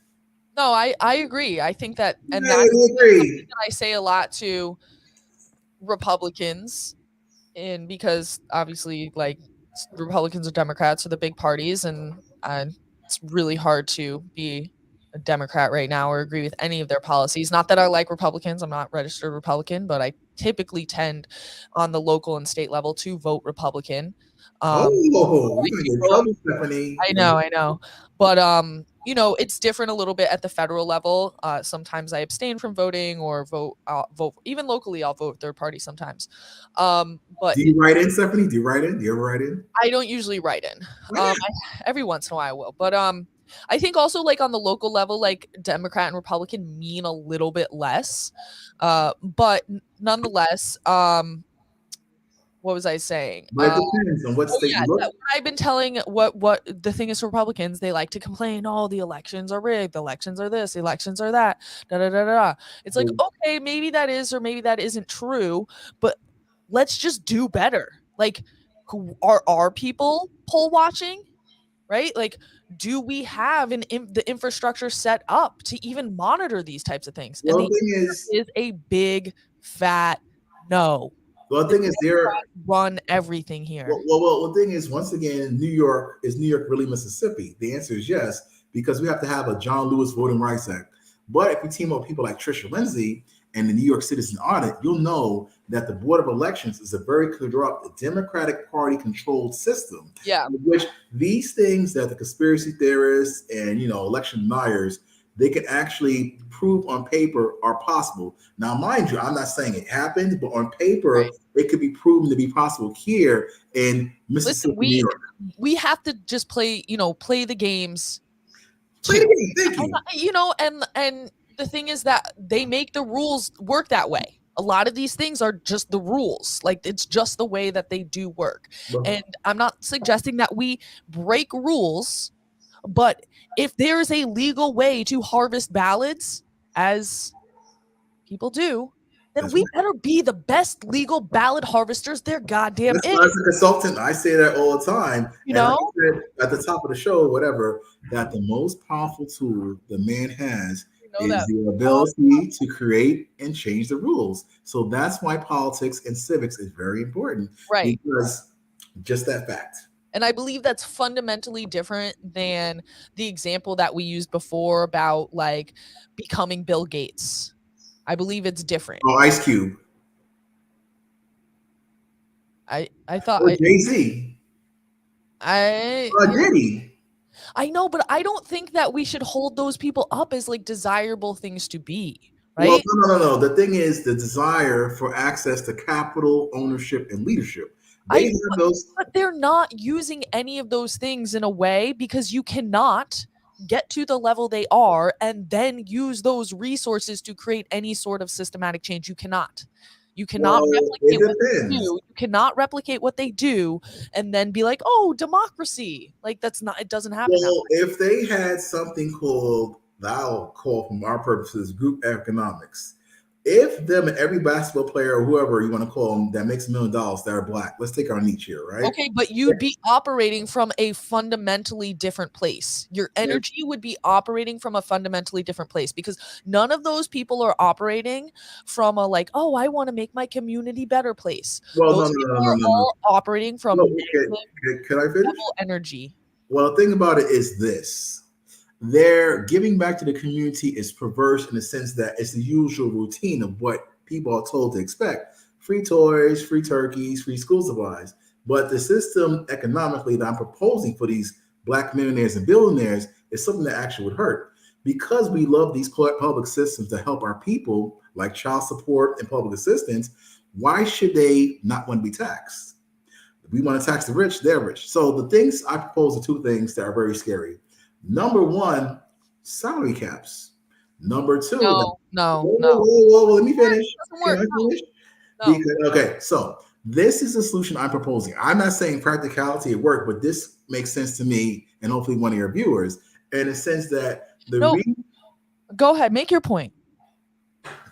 No, I agree. I think that, and Yeah, that's agree. something that I say a lot to Republicans, and because obviously, like Republicans and Democrats are the big parties, and it's really hard to be a Democrat right now or agree with any of their policies. Not that I like Republicans. I'm not registered Republican, but I typically tend on the local and state level to vote Republican. Oh, I you're gonna do get in vote. trouble, Stephanie. I know. But it's different a little bit at the federal level. Sometimes I abstain from voting or vote even locally. I'll vote third party sometimes. But Do you write in, Stephanie? Do you write in? Do you ever write in? I don't usually write in. Why not? Every once in a while I will. But I think also like on the local level, like Democrat and Republican mean a little bit less. But nonetheless, what was I saying? But it depends on what state you look. What I've been telling what the thing is for Republicans, they like to complain, oh, the elections are rigged, the elections are this, the elections are that, da da da da. It's like, okay, maybe that is or maybe that isn't true, but let's just do better. Like, are our people poll watching? Right? Like, do we have the infrastructure set up to even monitor these types of things? Well, And the thing answer is a big fat no. well, the thing is, they're Run everything here. well, the thing is, once again, New York really Mississippi? The answer is yes, because we have to have a John Lewis Voting Rights Act. But if you team up with people like Tricia Lindsay and the New York Citizen Audit, you'll know that the Board of Elections is a very corrupt Democratic Party controlled system. Yeah. In which these things that the conspiracy theorists and election deniers, they can actually prove on paper are possible. Now, mind you, I'm not saying it happened, but on paper, Right. it could be proven to be possible here in Mississippi, New York. We have to just play the games. Play the game. Thank you. And the thing is that they make the rules work that way. A lot of these things are just the rules. Like, it's just the way that they do work. Well, And I'm not suggesting that we break rules, but if there is a legal way to harvest ballots, as people do, then That's we right. better be the best legal ballot harvesters there goddamn That's is. why as a consultant, I say that all the time. You And know? I said at the top of the show, whatever, that the most powerful tool the man has is that. the ability to create and change the rules. So that's why politics and civics is very important. Right. Because just that fact. And I believe that's fundamentally different than the example that we used before about like becoming Bill Gates. I believe it's different. Oh, Ice Cube. I thought Or Jay-Z. Diddy. I know, but I don't think that we should hold those people up as like desirable things to be, right? Well, no. The thing is the desire for access to capital, ownership, and leadership. But they're not using any of those things in a way, because you cannot get to the level they are and then use those resources to create any sort of systematic change. You cannot. You cannot replicate what they do. You cannot replicate what they do and then be like, oh, democracy. Like, it doesn't happen. Well, if they had something called, I'll call from our purposes, group economics. If them and every basketball player or whoever you want to call them that makes $1 million that are black, let's take our niche here, right? Okay, but you'd be operating from a fundamentally different place. Your energy would be operating from a fundamentally different place, because none of those people are operating from a like, oh, I want to make my community better place. Well, those people are all operating from can I finish? level energy. Well, the thing about it is this. Their giving back to the community is perverse in the sense that it's the usual routine of what people are told to expect. Free toys, free turkeys, free school supplies. But the system economically that I'm proposing for these black millionaires and billionaires is something that actually would hurt. Because we love these public systems to help our people, like child support and public assistance, why should they not want to be taxed? We want to tax the rich, they're rich. So the things I propose are two things that are very scary. Number one, salary caps. Number two, no. Whoa, let me finish. Can I finish? No. Okay, so this is a solution I'm proposing. I'm not saying practicality at work, but this makes sense to me and hopefully one of your viewers, in the sense that go ahead, make your point.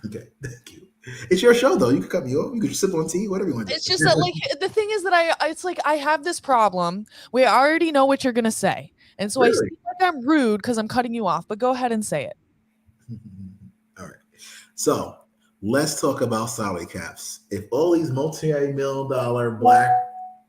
Okay, thank you. It's your show, though. You can cut me off. You can sip on tea, whatever you want to do. It's just that, like, the thing is that I have this problem where I already know what you're going to say. And so I feel like I'm rude because I'm cutting you off, but go ahead and say it. All right. So let's talk about salary caps. If all these multi-million-dollar black,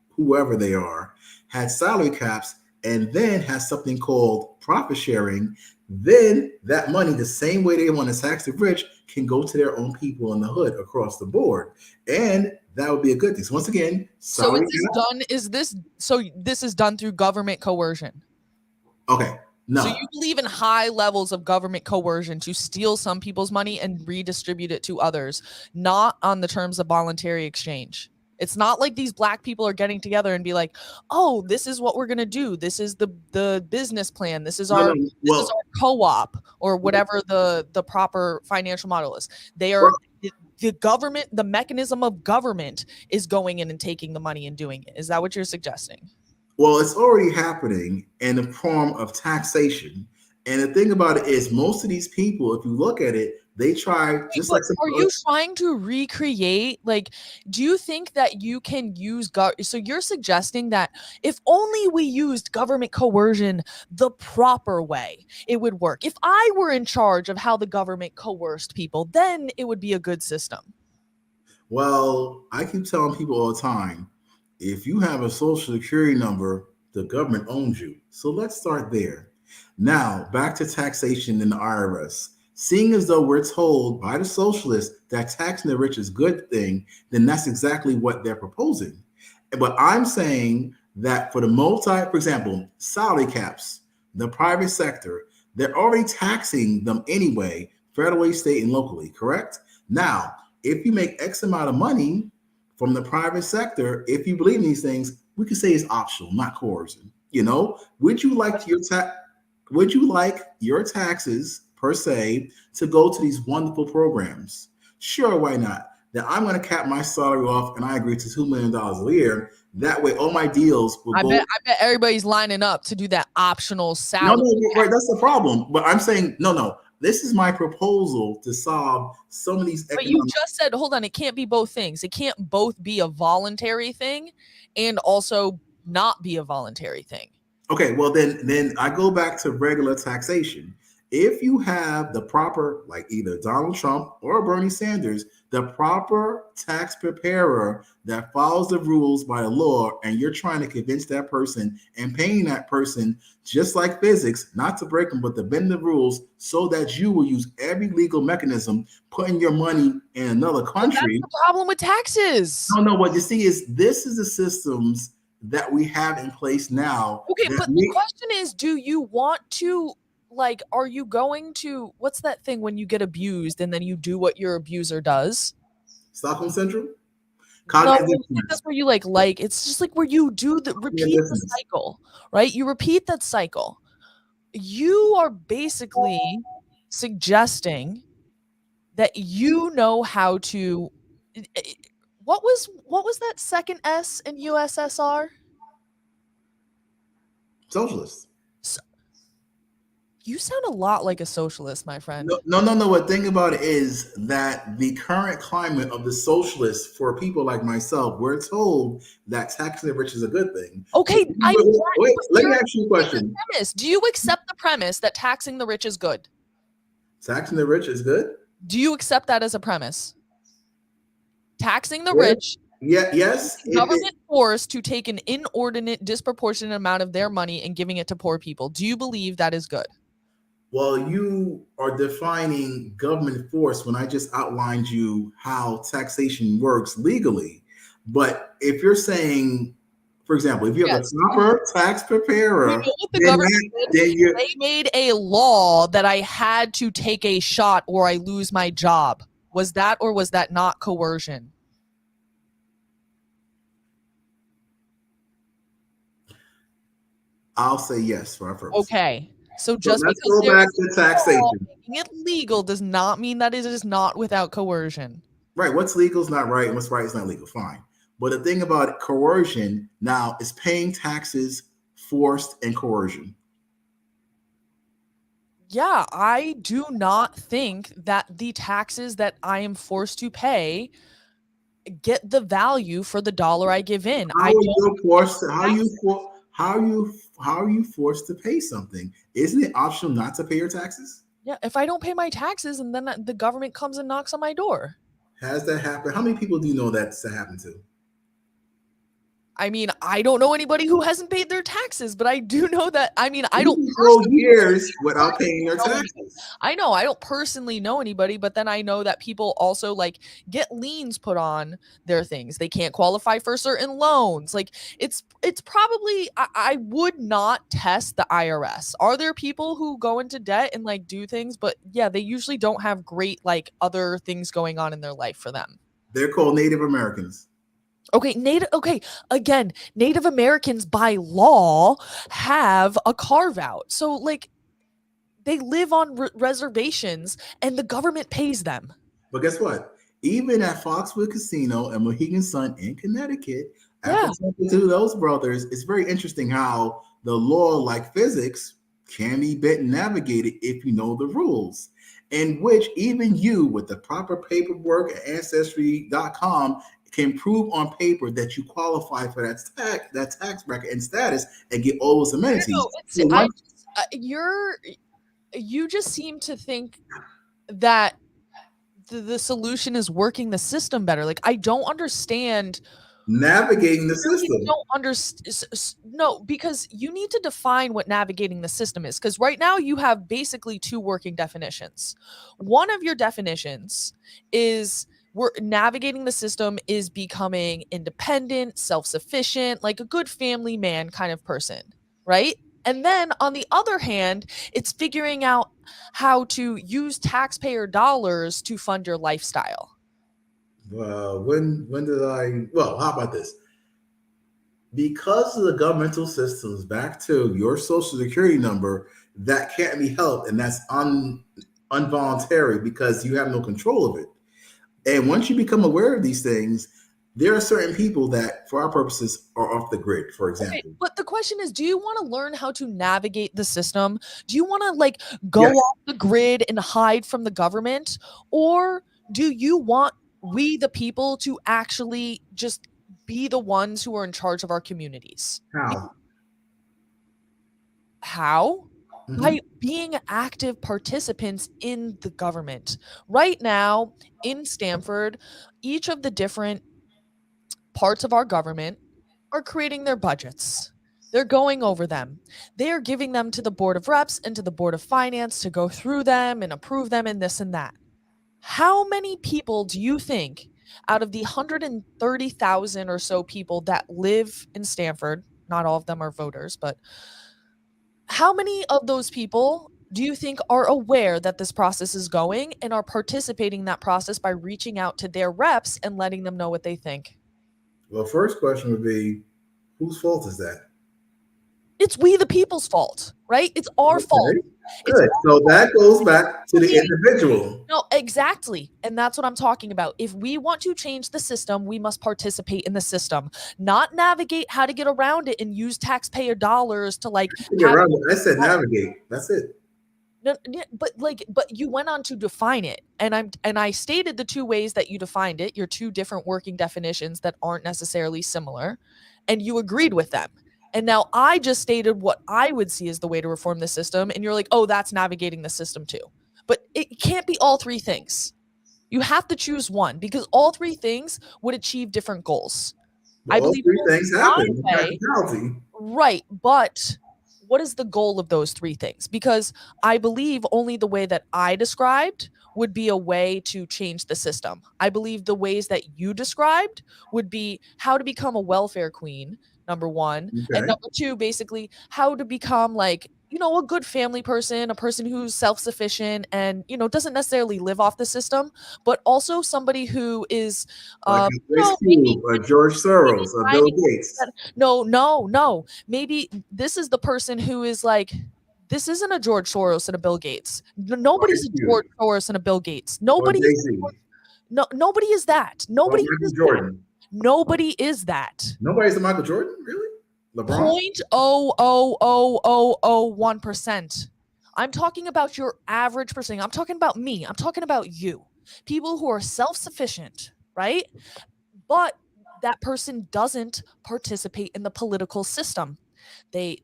whoever they are, had salary caps, and then has something called profit sharing, then that money, the same way they want to tax the rich, can go to their own people in the hood across the board. And that would be a good thing. So once again, So this is done through government coercion. Okay. No. So you believe in high levels of government coercion to steal some people's money and redistribute it to others, not on the terms of voluntary exchange. It's not like these black people are getting together and be like, oh, this is what we're going to do. This is the business plan. This is our co-op or whatever the proper financial model is. They are the government, the mechanism of government is going in and taking the money and doing it. Is that what you're suggesting? Well, it's already happening in the form of taxation. And the thing about it is most of these people, if you look at it, they try just like. Are you trying to recreate? Like, do you think that you can use so you're suggesting that if only we used government coercion the proper way, it would work. If I were in charge of how the government coerced people, then it would be a good system. Well, I keep telling people all the time, if you have a social security number, the government owns you. So let's start there. Now, back to taxation in the IRS. Seeing as though we're told by the socialists that taxing the rich is a good thing, then that's exactly what they're proposing. But I'm saying that for for example, salary caps, the private sector, they're already taxing them anyway, federally, state, and locally, correct? Now, if you make X amount of money from the private sector, if you believe in these things, we could say it's optional, not coercion. Would you like your taxes per se to go to these wonderful programs? Sure, why not? Then I'm going to cap my salary off, and I agree to $2 million a year. That way, all my deals will go. I bet everybody's lining up to do that optional salary. No, right, that's the problem. But I'm saying no. This is my proposal to solve some of these. But you just said, hold on, it can't be both things. It can't both be a voluntary thing and also not be a voluntary thing. Okay, well then I go back to regular taxation. If you have the proper, like either Donald Trump or Bernie Sanders, the proper tax preparer that follows the rules by the law, and you're trying to convince that person and paying that person, just like physics, not to break them, but to bend the rules so that you will use every legal mechanism, putting your money in another country. That's the problem with taxes. No, what you see is this is the systems that we have in place now. Okay, but the question is, do you want to, like, are you going to, what's that thing when you get abused and then you do what your abuser does? Stockholm Syndrome? No, that's where you like, it's just like where you do repeat the cycle, right? You repeat that cycle. You are basically suggesting that you know how to, what was that second S in USSR? Socialist. You sound a lot like a socialist, my friend. No. What thing about it is that the current climate of the socialists, for people like myself, we're told that taxing the rich is a good thing. Okay, wait, let me ask you a question. Do you accept the premise that taxing the rich is good? Taxing the rich is good? Do you accept that as a premise? Taxing the rich. Yes. Government forced to take an inordinate, disproportionate amount of their money and giving it to poor people. Do you believe that is good? Well, you are defining government force when I just outlined you how taxation works legally. But if you're saying, for example, if you have a proper tax preparer, they made a law that I had to take a shot or I lose my job. Was that or was that not coercion? I'll say yes for our purpose. Okay. So just let's because go back to taxation. Making it legal does not mean that it is not without coercion. Right. What's legal is not right, and what's right is not legal. Fine. But the thing about coercion now is paying taxes, forced, and coercion. Yeah, I do not think that the taxes that I am forced to pay get the value for the dollar I give in. How are you forced to pay something? Isn't it optional not to pay your taxes? Yeah, if I don't pay my taxes and then the government comes and knocks on my door. Has that happened? How many people do you know that's happened to? I mean, I don't know anybody who hasn't paid their taxes, but I do know that. I mean, I don't People go personally years without paying their know anybody. taxes. I know I don't personally know anybody, but then I know that people also like get liens put on their things. They can't qualify for certain loans. Like it's probably I would not test the IRS. Are there people who go into debt and like do things, but yeah, they usually don't have great like other things going on in their life for them. They're called Native Americans. Okay, again, Native Americans by law have a carve out. So like they live on reservations and the government pays them. But guess what? Even at Foxwood Casino and Mohegan Sun in Connecticut, after talking to those brothers, it's very interesting how the law, like physics, can be bit and navigated if you know the rules. In which even you, with the proper paperwork at Ancestry.com, can prove on paper that you qualify for that tax bracket and status and get all those amenities. You just seem to think that the solution is working the system better. Like I don't understand navigating the system. Don't understand. No, because you need to define what navigating the system is. Because right now you have basically two working definitions. One of your definitions is navigating the system is becoming independent, self-sufficient, like a good family man kind of person, right? And then on the other hand, it's figuring out how to use taxpayer dollars to fund your lifestyle. When did I? Well, how about this? Because of the governmental systems, back to your social security number, that can't be helped, and that's involuntary because you have no control of it. And once you become aware of these things, there are certain people that, for our purposes, are off the grid, for example. Okay, but the question is, do you want to learn how to navigate the system? Do you want to like go off the grid and hide from the government? Or do you want we, the people, to actually just be the ones who are in charge of our communities? How? Mm-hmm. By being active participants in the government. Right now in Stanford, each of the different parts of our government are creating their budgets. They're going over them. They are giving them to the Board of Reps and to the Board of Finance to go through them and approve them and this and that. How many people do you think out of the 130,000 or so people that live in Stanford, not all of them are voters, but how many of those people do you think are aware that this process is going and are participating in that process by reaching out to their reps and letting them know what they think? Well, first question would be, whose fault is that? It's we the people's fault, right? It's our fault. Good. So that goes back to the individual. No, exactly. And that's what I'm talking about. If we want to change the system, we must participate in the system, not navigate how to get around it and use taxpayer dollars to like get around it. I said navigate. That's it. No, but you went on to define it, and I stated the two ways that you defined it, your two different working definitions that aren't necessarily similar, and you agreed with them. And now I just stated what I would see as the way to reform the system, and you're like, oh, that's navigating the system too. But it can't be all three things. You have to choose one because all three things would achieve different goals. Well, I believe all three things happen. Right, but what is the goal of those three things? Because I believe only the way that I described would be a way to change the system. I believe the ways that you described would be how to become a welfare queen, number one. Okay. And number two, basically how to become like, a good family person, a person who's self-sufficient and, doesn't necessarily live off the system, but also somebody who is like a George Soros, a Bill Gates. No. Maybe this is the person who is like, this isn't a George Soros and a Bill Gates. Nobody's a George Soros and a Bill Gates. Nobody is that. Nobody is Jordan. Nobody is that. Nobody's a Michael Jordan, really? LeBron? 0.00001%. I'm talking about your average person. I'm talking about me. I'm talking about you. People who are self-sufficient, right? But that person doesn't participate in the political system. They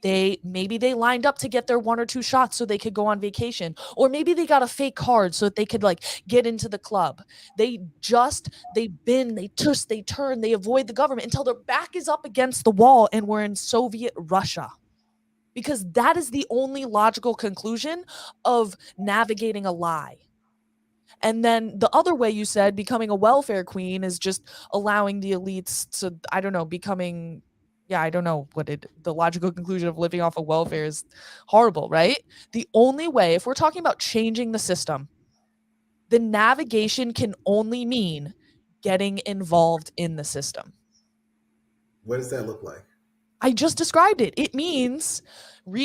Maybe they lined up to get their 1 or 2 shots so they could go on vacation, or maybe they got a fake card so that they could like get into the club. They bend, they twist, they turn, they avoid the government until their back is up against the wall and we're in Soviet Russia. Because that is the only logical conclusion of navigating a lie. And then the other way you said becoming a welfare queen is just allowing the elites to, I don't know, becoming, yeah, I don't know the logical conclusion of living off of welfare is horrible, right? The only way, if we're talking about changing the system, the navigation can only mean getting involved in the system. What does that look like? I just described it. It means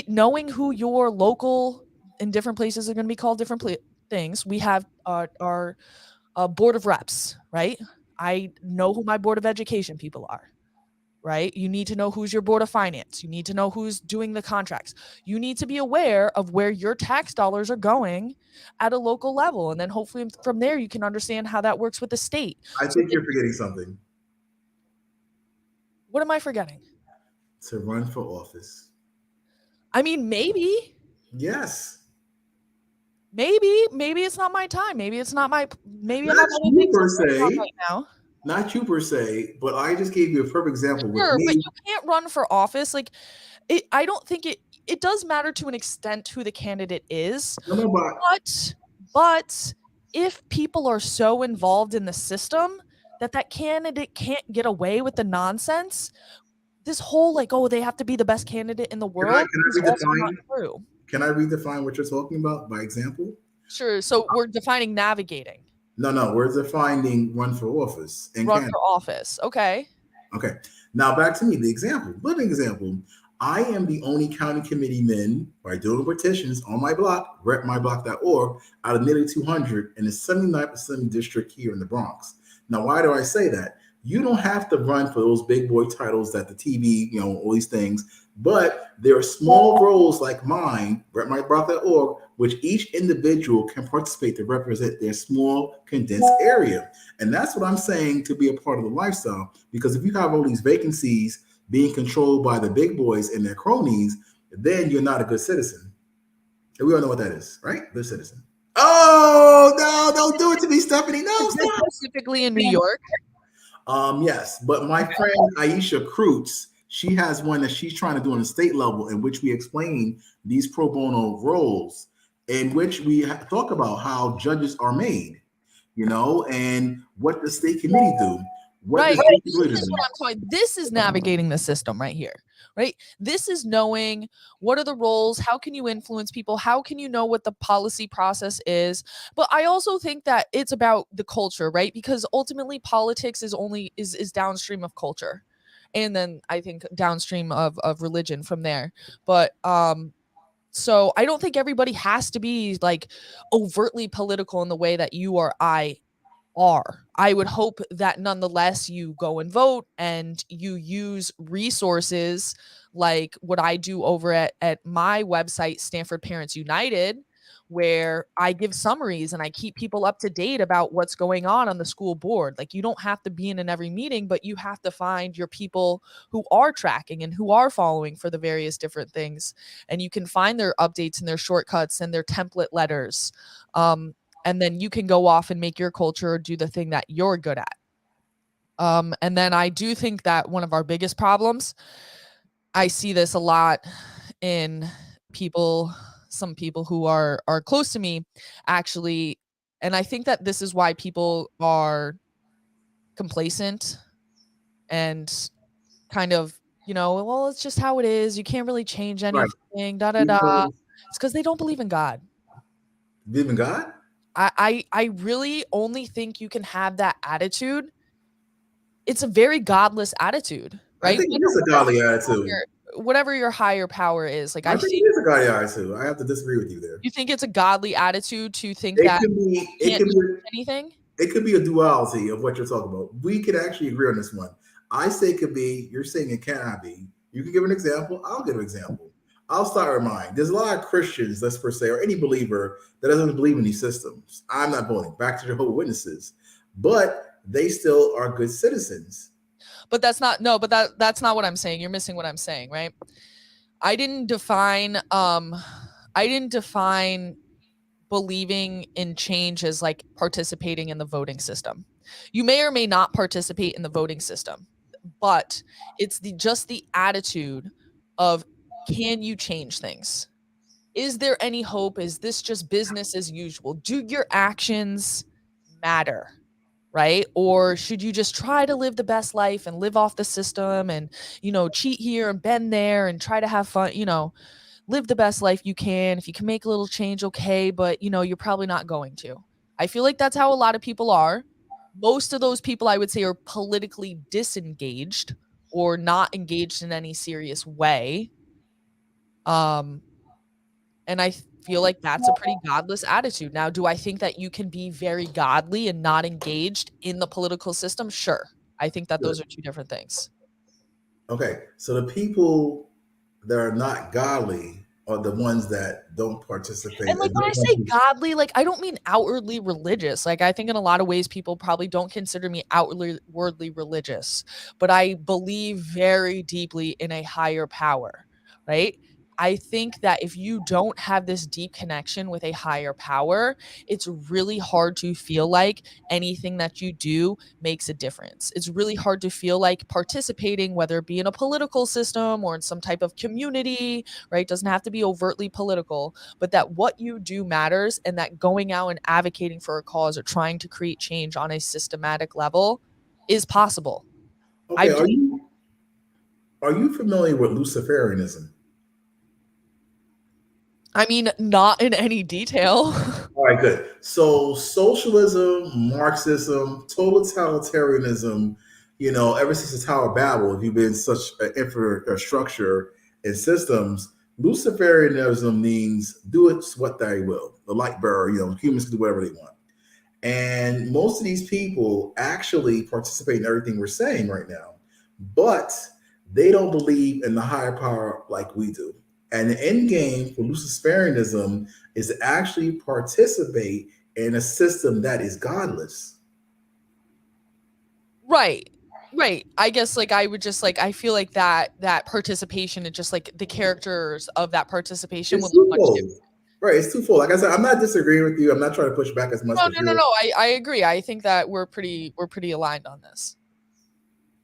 knowing who your local in different places are going to be called different things. We have our board of reps, right? I know who my board of education people are, right? You need to know who's your board of finance. You need to know who's doing the contracts. You need to be aware of where your tax dollars are going at a local level. And then hopefully from there, you can understand how that works with the state. I think you're forgetting something. What am I forgetting? To run for office. I mean, maybe. Yes. Maybe it's not my time. Maybe it's not my. Maybe I Not have other you things per to work on se. right now. Not you per se, but I just gave you a perfect example. Sure, with but me. you can't run for office. Like, I don't think it does matter to an extent who the candidate is. No, But if people are so involved in the system that candidate can't get away with the nonsense, this whole like, oh, they have to be the best candidate in the world is also not true. Can I redefine what you're talking about by example? Sure. So we're defining navigating. No, we're defining run for office. Run for office. Okay. Okay. Now back to me, the example, living example. I am the only county committeeman by doing petitions on my block, repmyblock.org, out of nearly 200 in the 79% district here in the Bronx. Now, why do I say that? You don't have to run for those big boy titles that the TV, all these things, but there are small roles like mine, repmyblock.org, which each individual can participate to represent their small condensed area. And that's what I'm saying to be a part of the lifestyle, because if you have all these vacancies being controlled by the big boys and their cronies, then you're not a good citizen. And we all know what that is, right? Good citizen. Oh, no, don't do it to me, Stephanie. No, stop. Specifically in New York. Yes, but my friend Aisha Kreutz, she has one that she's trying to do on the state level, in which we explain these pro bono roles, in which we talk about how judges are made, and what the state committee do. Right. This is what I'm talking. This is navigating the system right here, right? This is knowing what are the roles, how can you influence people, how can you know what the policy process is. But I also think that it's about the culture, right? Because ultimately politics is downstream of culture. And then I think downstream of religion from there. But so I don't think everybody has to be like overtly political in the way that you or I are. I would hope that nonetheless you go and vote and you use resources like what I do over at my website, Stanford Parents United, where I give summaries and I keep people up to date about what's going on the school board. Like, you don't have to be in every meeting, but you have to find your people who are tracking and who are following for the various different things. And you can find their updates and their shortcuts and their template letters. And then you can go off and make your culture do the thing that you're good at. And then I do think that one of our biggest problems, I see this a lot in some people who are close to me, actually. And I think that this is why people are complacent and kind of, well, it's just how it is. You can't really change anything, It's because they don't believe in God. Believe in God? I really only think you can have that attitude. It's a very godless attitude, right? I think it is a godly attitude. Whatever your higher power is, like I think it is a godly attitude. I have to disagree with you there. You think it's a godly attitude to think it that could be anything? It could be a duality of what you're talking about. We could actually agree on this one. I say it could be. You're saying it cannot be. You can give an example. I'll give an example. I'll start with mine. There's a lot of Christians, let's per se, or any believer that doesn't believe in these systems. I'm not voting. Back to Jehovah's Witnesses, but they still are good citizens. But that's not what I'm saying. You're missing what I'm saying, right? I didn't define believing in change as like participating in the voting system. You may or may not participate in the voting system, but it's just the attitude of, can you change things? Is there any hope? Is this just business as usual? Do your actions matter? Right? Or should you just try to live the best life and live off the system and, cheat here and bend there and try to have fun, live the best life you can. If you can make a little change, okay, but you're probably not going to. I feel like that's how a lot of people are. Most of those people, I would say, are politically disengaged or not engaged in any serious way. And I feel like that's a pretty godless attitude. Now, do I think that you can be very godly and not engaged in the political system? Sure. I think that those are two different things. Okay, so the people that are not godly are the ones that don't participate. And like when I say godly, like I don't mean outwardly religious. Like I think in a lot of ways people probably don't consider me outwardly religious, but I believe very deeply in a higher power, right? I think that if you don't have this deep connection with a higher power, it's really hard to feel like anything that you do makes a difference. It's really hard to feel like participating, whether it be in a political system or in some type of community, right? Doesn't have to be overtly political, but that what you do matters and that going out and advocating for a cause or trying to create change on a systematic level is possible. Okay, are you familiar with Luciferianism? I mean, not in any detail. All right, good. So socialism, Marxism, totalitarianism, ever since the Tower of Babel, if you've been such an infrastructure and systems, Luciferianism means do it what they will. The light bearer, humans can do whatever they want. And most of these people actually participate in everything we're saying right now, but they don't believe in the higher power like we do. And the end game for Luciferianism is to actually participate in a system that is godless. Right. I guess like I would just like I feel like that participation and just like the characters of that participation It's will look much twofold. different. Right, it's twofold. Like I said, I'm not disagreeing with you. I'm not trying to push back as much. No. I agree. I think that we're pretty aligned on this.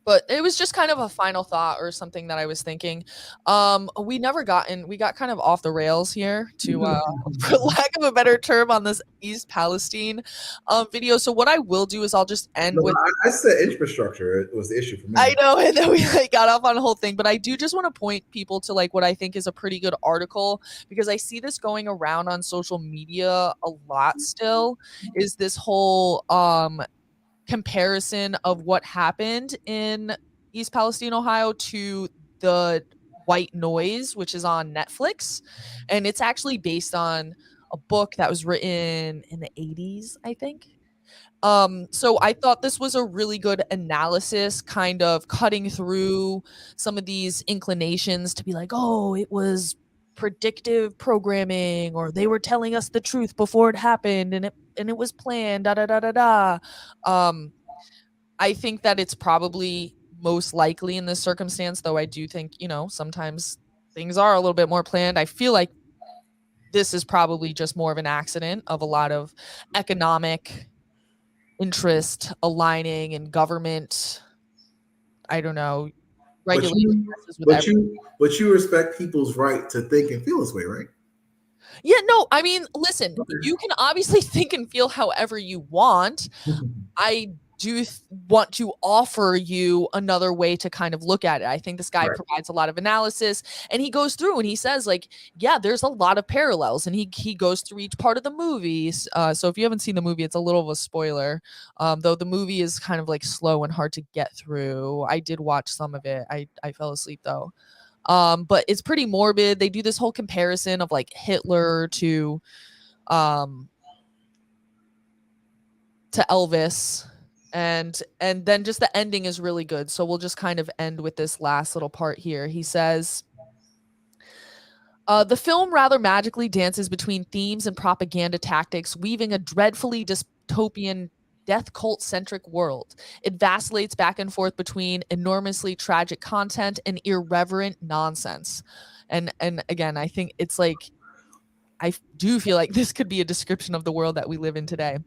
But it was just kind of a final thought or something that I was thinking. We got kind of off the rails here to for lack of a better term on this East Palestine video. So what I will do is I'll just end with I said infrastructure. It was the issue for me. I know, and then we like got off on a whole thing, but I do just want to point people to like what I think is a pretty good article because I see this going around on social media a lot still, is this whole comparison of what happened in East Palestine, Ohio to the White Noise, which is on Netflix. And it's actually based on a book that was written in the 80s, I think. So I thought this was a really good analysis, kind of cutting through some of these inclinations to be like, oh, it was predictive programming, or they were telling us the truth before it happened, and it was planned, da da da da da. I think that it's probably most likely in this circumstance, though I do think, sometimes things are a little bit more planned. I feel like this is probably just more of an accident of a lot of economic interest aligning and government, I don't know, regulation. But you respect people's right to think and feel this way, right? Yeah, no, I mean, listen, you can obviously think and feel however you want. I do want to offer you another way to kind of look at it. I think this guy provides a lot of analysis, and he goes through and he says like, yeah, there's a lot of parallels, and he goes through each part of the movies. So if you haven't seen the movie, it's a little of a spoiler, though the movie is kind of like slow and hard to get through. I did watch some of it. I fell asleep though. But it's pretty morbid. They do this whole comparison of like Hitler to Elvis. And then just the ending is really good. So we'll just kind of end with this last little part here. He says, the film rather magically dances between themes and propaganda tactics, weaving a dreadfully dystopian death cult-centric world. It vacillates back and forth between enormously tragic content and irreverent nonsense. And again, I think it's like, I do feel like this could be a description of the world that we live in today.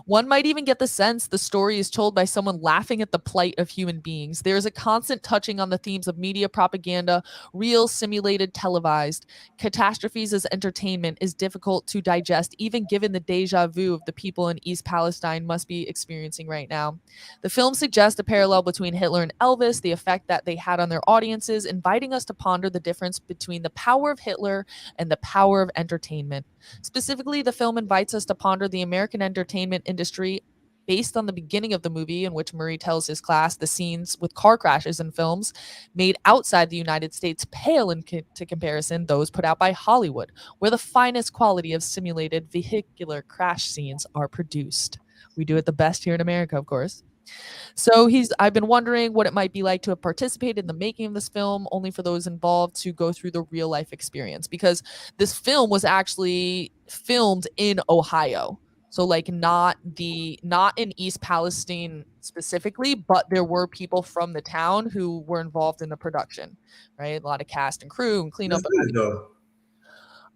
One might even get the sense the story is told by someone laughing at the plight of human beings. There is a constant touching on the themes of media propaganda, real, simulated, televised. Catastrophes as entertainment is difficult to digest, even given the deja vu of the people in East Palestine must be experiencing right now. The film suggests a parallel between Hitler and Elvis, the effect that they had on their audiences, inviting us to ponder the difference between the power of Hitler and the power of entertainment. Specifically, the film invites us to ponder the American entertainment industry based on the beginning of the movie, in which Murray tells his class the scenes with car crashes in films made outside the United States pale to comparison those put out by Hollywood, where the finest quality of simulated vehicular crash scenes are produced. We do it the best here in America, of course. So I've been wondering what it might be like to have participated in the making of this film, only for those involved to go through the real life experience, because this film was actually filmed in Ohio. So like not in East Palestine specifically, but there were people from the town who were involved in the production, right? A lot of cast and crew and cleanup. That's good though.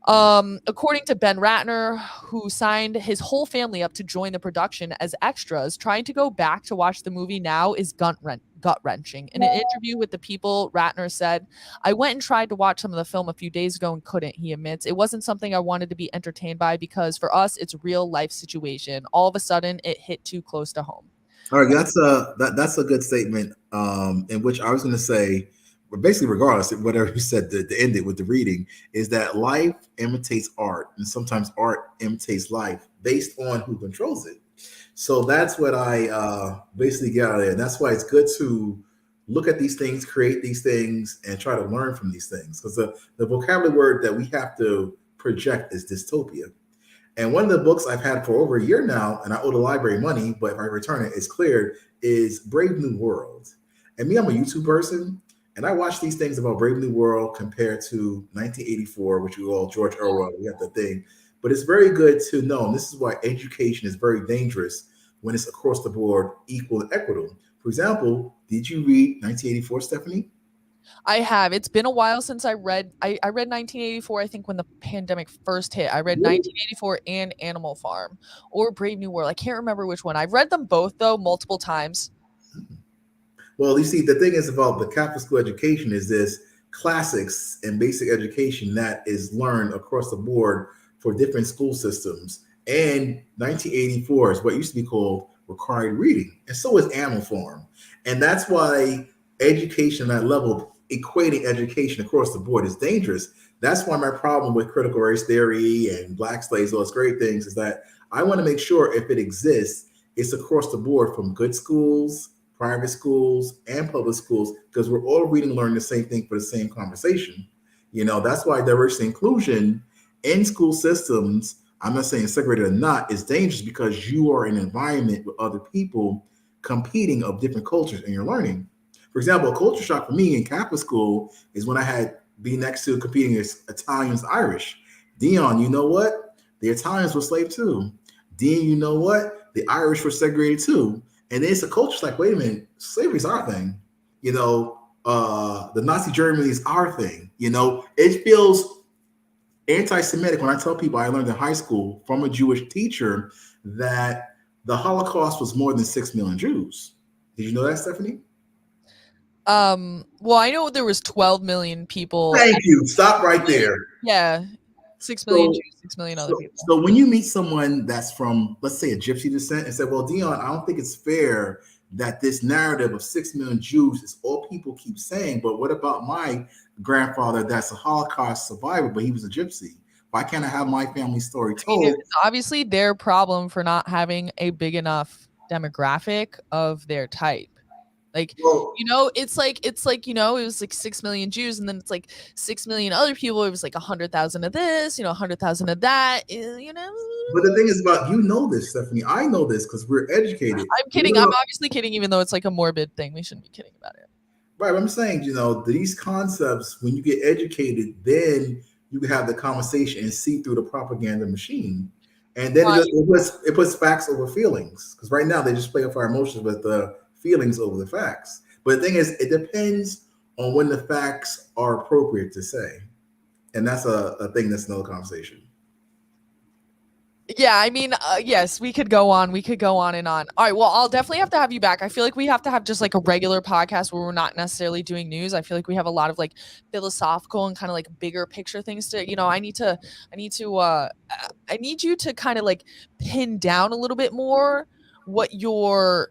According to Ben Ratner, who signed his whole family up to join the production as extras, trying to go back to watch the movie now is gut-wrenching. In an interview with The People, Ratner said, "I went and tried to watch some of the film a few days ago and couldn't," he admits. "It wasn't something I wanted to be entertained by because for us, it's a real life situation. All of a sudden, it hit too close to home." All right, that's a good statement. In which I was going to say, but basically, regardless of whatever you said to end it with the reading, is that life imitates art, and sometimes art imitates life based on who controls it. So that's what I basically get out of it, and that's why it's good to look at these things, create these things, and try to learn from these things. Because the vocabulary word that we have to project is dystopia. And one of the books I've had for over a year now, and I owe the library money, but if I return it, it's cleared, is Brave New World. And me, I'm a YouTube person, and I watch these things about Brave New World compared to 1984, which we all, George Orwell, we have the thing. But it's very good to know, and this is why education is very dangerous when it's across the board, equal and equitable. For example, did you read 1984, Stephanie? I have. It's been a while since I read 1984, I think when the pandemic first hit. I read 1984 and Animal Farm or Brave New World. I can't remember which one. I've read them both though multiple times. Well, you see, the thing is about the Catholic school education is this classics and basic education that is learned across the board for different school systems. And 1984 is what used to be called required reading. And so is Animal Farm. And that's why education at that level, equating education across the board, is dangerous. That's why my problem with critical race theory and black slaves, all those great things, is that I want to make sure if it exists, it's across the board from good schools, private schools, and public schools, because we're all reading and learning the same thing for the same conversation. You know, that's why diversity inclusion in school systems, I'm not saying segregated or not, is dangerous because you are in an environment with other people competing of different cultures and you're learning. For example, a culture shock for me in Catholic school is when I had be next to competing as Italians, Irish. Dion, you know what? The Italians were slaves too. Dean, you know what? The Irish were segregated too. And then it's a culture like, wait a minute, slavery is our thing. You know, the Nazi Germany is our thing. You know, it feels anti-Semitic when I tell people I learned in high school from a Jewish teacher that the Holocaust was more than 6 million Jews. Did you know that, Stephanie? Well, I know there was 12 million people. Thank you. Stop right there. Yeah. 6 million Jews, 6 million other people. So when you meet someone that's from, let's say, a gypsy descent and say, well, Dion, I don't think it's fair that this narrative of 6 million Jews is all people keep saying, but what about my grandfather that's a Holocaust survivor, but he was a gypsy? Why can't I have my family story told? It's obviously their problem for not having a big enough demographic of their type. Like, you know, it's like, you know, it was like 6 million Jews and then it's like 6 million other people. It was like 100,000 of this, you know, 100,000 of that, you know. But the thing is about, you know this, Stephanie. I know this because we're educated. I'm kidding. I'm obviously kidding, even though it's like a morbid thing. We shouldn't be kidding about it. Right. I'm saying, you know, these concepts, when you get educated, then you can have the conversation and see through the propaganda machine. And then it puts facts over feelings. Because right now they just play off our emotions with the feelings over the facts. But the thing is, it depends on when the facts are appropriate to say. And that's a thing that's another conversation. Yeah, I mean, yes, we could go on. We could go on and on. All right, well, I'll definitely have to have you back. I feel like we have to have just like a regular podcast where we're not necessarily doing news. I feel like we have a lot of like philosophical and kind of like bigger picture things to, I need you to kind of like pin down a little bit more what your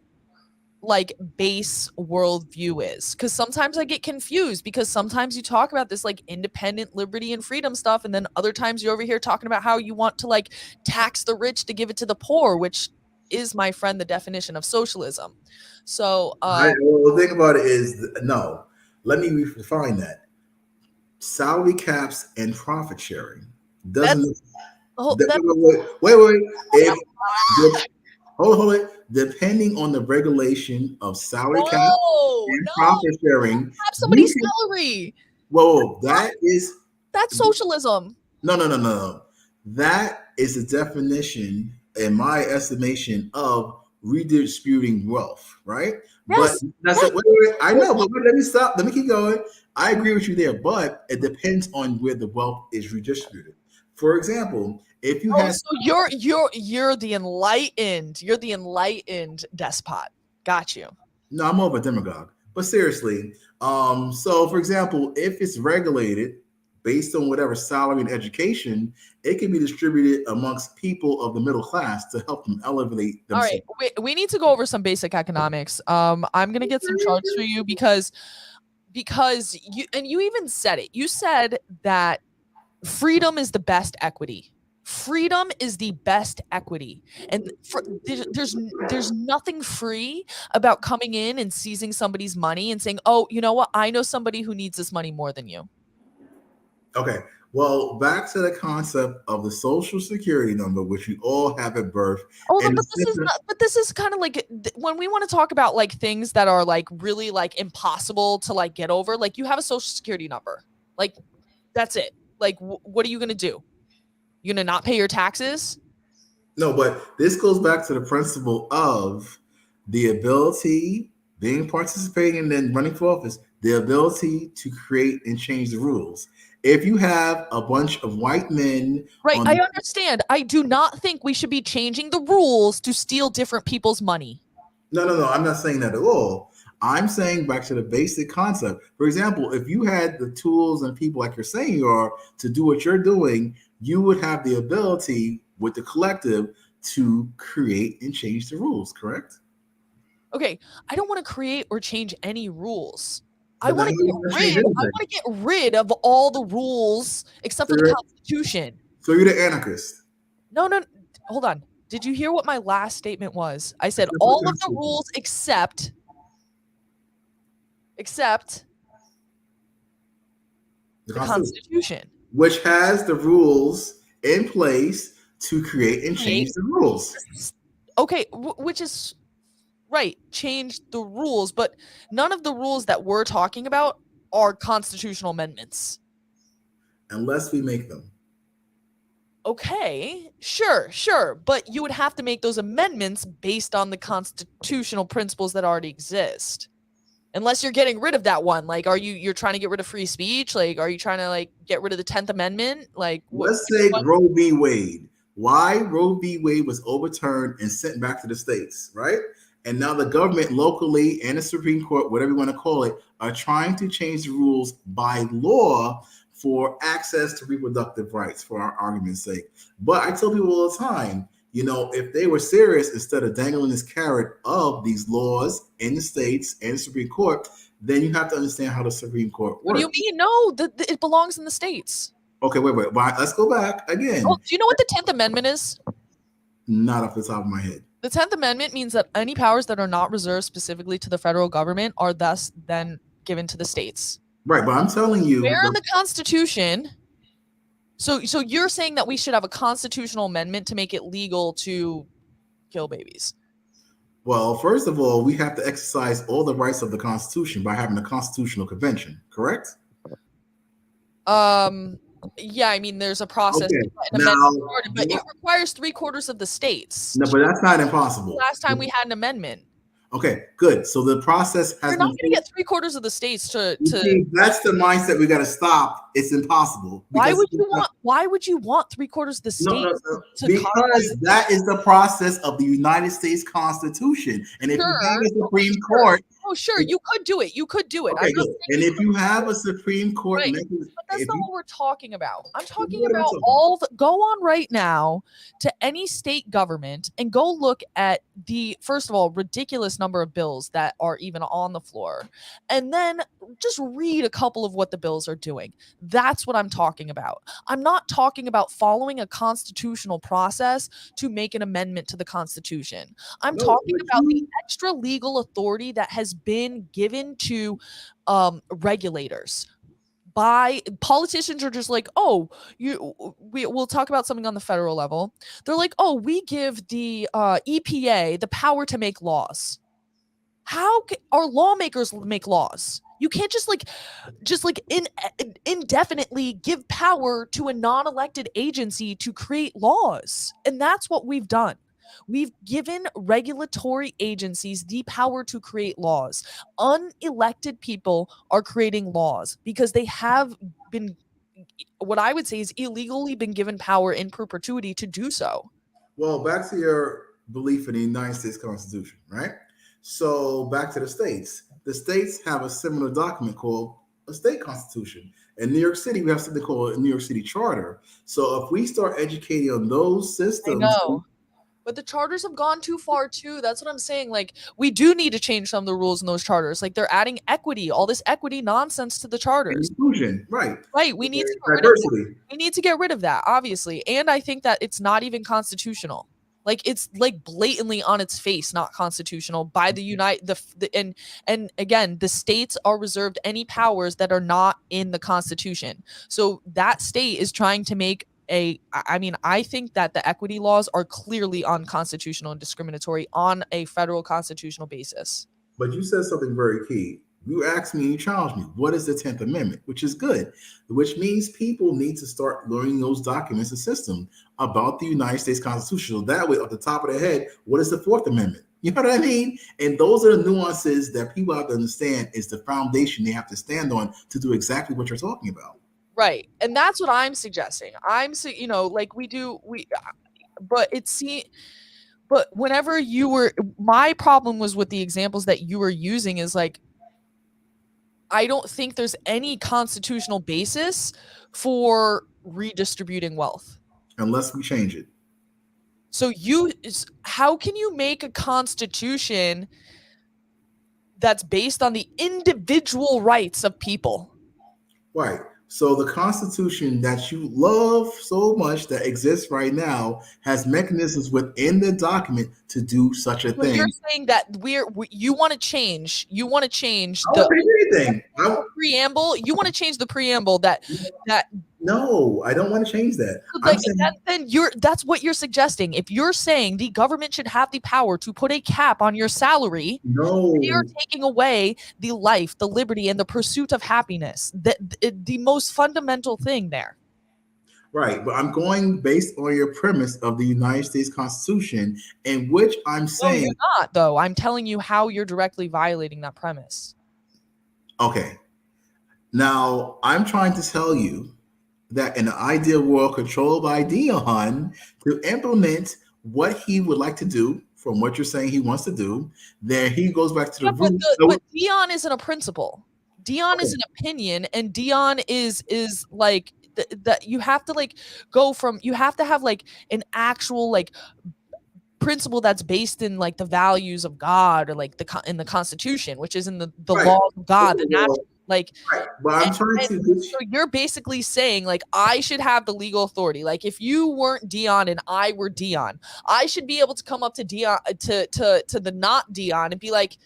like base worldview is, because sometimes I get confused, because sometimes you talk about this like independent liberty and freedom stuff, and then other times you're over here talking about how you want to like tax the rich to give it to the poor, which is, my friend, the definition of socialism. So the thing about it is, no, let me refine that. Salary caps and profit sharing doesn't. Wait. Hold it. Depending on the regulation of salary cap and profit sharing, have somebody's salary. Whoa, that's socialism. No. That is the definition, in my estimation, of redistributing wealth, right? Yes. But that's wait. I know, but let me stop. Let me keep going. I agree with you there, but it depends on where the wealth is redistributed. For example, if you have, so you're the enlightened despot. Got you. No, I'm more of a demagogue. But seriously, so for example, if it's regulated based on whatever salary and education, it can be distributed amongst people of the middle class to help them elevate themselves. All right, we need to go over some basic economics. I'm gonna get some charts for you because you even said it. You said that freedom is the best equity. Freedom is the best equity, and there's nothing free about coming in and seizing somebody's money and saying, "Oh, you know what? I know somebody who needs this money more than you." Okay, well, back to the concept of the social security number, which we all have at birth. Oh, but this is kind of like when we want to talk about like things that are like really like impossible to like get over. Like, you have a social security number, like that's it. Like, what are you gonna do? You're gonna not pay your taxes? No, but this goes back to the principle of the ability, being participating and then running for office, the ability to create and change the rules. If you have a bunch of white men, right? I understand. I do not think we should be changing the rules to steal different people's money. No. I'm not saying that at all. I'm saying back to the basic concept. For example, if you had the tools and people like you're saying you are to do what you're doing, you would have the ability with the collective to create and change the rules, correct? Okay, I don't want to create or change any rules. I want to get rid of all the rules except for the Constitution. So you're the anarchist. No, hold on. Did you hear what my last statement was? I said all of the rules except the Constitution, which has the rules in place to create and change the rules. Okay, which is right, change the rules, but none of the rules that we're talking about are constitutional amendments. Unless we make them. Okay, sure, but you would have to make those amendments based on the constitutional principles that already exist. Unless you're getting rid of that one. Like, you're trying to get rid of free speech? Like, are you trying to like get rid of the 10th Amendment? Like, let's take Roe v. Wade. Why Roe v. Wade was overturned and sent back to the states, right? And now the government locally and the Supreme Court, whatever you want to call it, are trying to change the rules by law for access to reproductive rights, for our argument's sake. But I tell people all the time, if they were serious, instead of dangling this carrot of these laws in the states and the Supreme Court, then you have to understand how the Supreme Court works. What do you mean? No, it belongs in the states. Okay, wait. Let's go back again. Oh, do you know what the 10th Amendment is? Not off the top of my head. The 10th Amendment means that any powers that are not reserved specifically to the federal government are thus then given to the states. Right, but I'm telling you. Where in the Constitution... So you're saying that we should have a constitutional amendment to make it legal to kill babies? Well, first of all, we have to exercise all the rights of the Constitution by having a constitutional convention, correct? Yeah, I mean, there's a process. Okay. But it requires 3/4 of the states. No, but that's not impossible. Last time we had an amendment. Okay, good. So the process has You're not been. going to get 3/4 of the states to. See, that's the mindset we got to stop. It's impossible. Why would you want? Why would you want 3/4 of the states to because that is the process of the United States Constitution. And if you have a Supreme Court, sure, you could do it. You could do it. Okay, good. And if you have a Supreme Court, right. mechanism, but that's not what we're talking about. I'm talking What am I about talking all the. Go on right now to any state government and go look at the first of all ridiculous number of bills that are even on the floor, and then just read a couple of what the bills are doing. That's what I'm talking about. I'm not talking about following a constitutional process to make an amendment to the Constitution. I'm talking about the extra legal authority that has been given to regulators. By politicians are just like, oh, we'll talk about something on the federal level. They're like, oh, we give the EPA the power to make laws. How are lawmakers make laws? You can't just indefinitely give power to a non-elected agency to create laws. And that's what we've done. We've given regulatory agencies the power to create laws. Unelected people are creating laws because they have been, what I would say is illegally been given power in perpetuity to do so. Well, back to your belief in the United States Constitution, right? So back to the states. The states have a similar document called a state constitution. In New York City, we have something called a New York City Charter. So if we start educating on those systems, I know. But the charters have gone too far too. That's what I'm saying. Like, we do need to change some of the rules in those charters. Like, they're adding equity, all this equity nonsense to the charters. Inclusion, right? Right. We need to get rid of that. We need to get rid of that, obviously. And I think that it's not even constitutional. Like, it's like blatantly on its face not constitutional by the and again, the states are reserved any powers that are not in the Constitution. So that state is trying to make I think that the equity laws are clearly unconstitutional and discriminatory on a federal constitutional basis. But you said something very key. You asked me, you challenged me, what is the 10th Amendment? Which is good, which means people need to start learning those documents and systems about the United States Constitution. So that way, off the top of their head, what is the 4th Amendment? You know what I mean? And those are the nuances that people have to understand is the foundation they have to stand on to do exactly what you're talking about. Right. And that's what I'm suggesting. But whenever my problem was with the examples that you were using is like, I don't think there's any constitutional basis for redistributing wealth. Unless we change it. So how can you make a constitution that's based on the individual rights of people? Right. So the Constitution that you love so much that exists right now has mechanisms within the document to do such a thing. You're saying that you want to change the preamble. You want to change the preamble that. No, I don't want to change that. That's what you're suggesting. If you're saying the government should have the power to put a cap on your salary, you're taking away the life, the liberty, and the pursuit of happiness. The most fundamental thing there. Right, but I'm going based on your premise of the United States Constitution, in which I'm saying. No, you're not, though. I'm telling you how you're directly violating that premise. Okay. Now, I'm trying to tell you that in the ideal world controlled by Dion to implement what he would like to do from what you're saying he wants to do, then he goes back to the root. But Dion isn't a principle. Dion is an opinion, and Dion is like that. You have to you have to have like an actual like principle that's based in like the values of God or like in the Constitution, which is in the law of God, the natural. But I'm trying to. So you're basically saying like I should have the legal authority. Like if you weren't Dion and I were Dion, I should be able to come up to Dion to the not Dion and be like,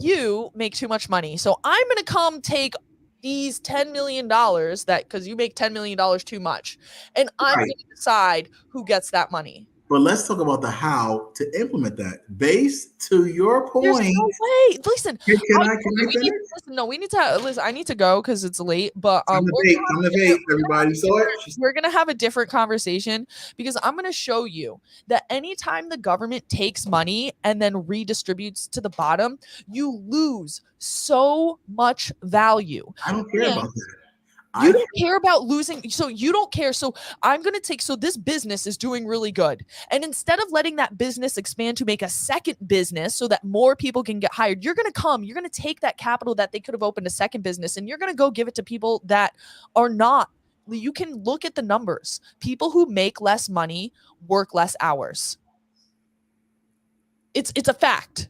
you make too much money, so I'm gonna come take these $10 million because you make $10 million too much, and I'm gonna decide who gets that money. But let's talk about the how to implement that. Based to your point. There's no way. Listen, Can I finish? we need to listen. I need to go because it's late. But I'm the bait, everybody. So we're gonna have a different conversation because I'm gonna show you that anytime the government takes money and then redistributes to the bottom, you lose so much value. I don't care about that. You don't care about losing. So you don't care. So I'm going to take, so this business is doing really good. And instead of letting that business expand to make a second business so that more people can get hired, you're going to take that capital that they could have opened a second business and you're going to go give it to people that are not. You can look at the numbers. People who make less money work less hours. It's a fact.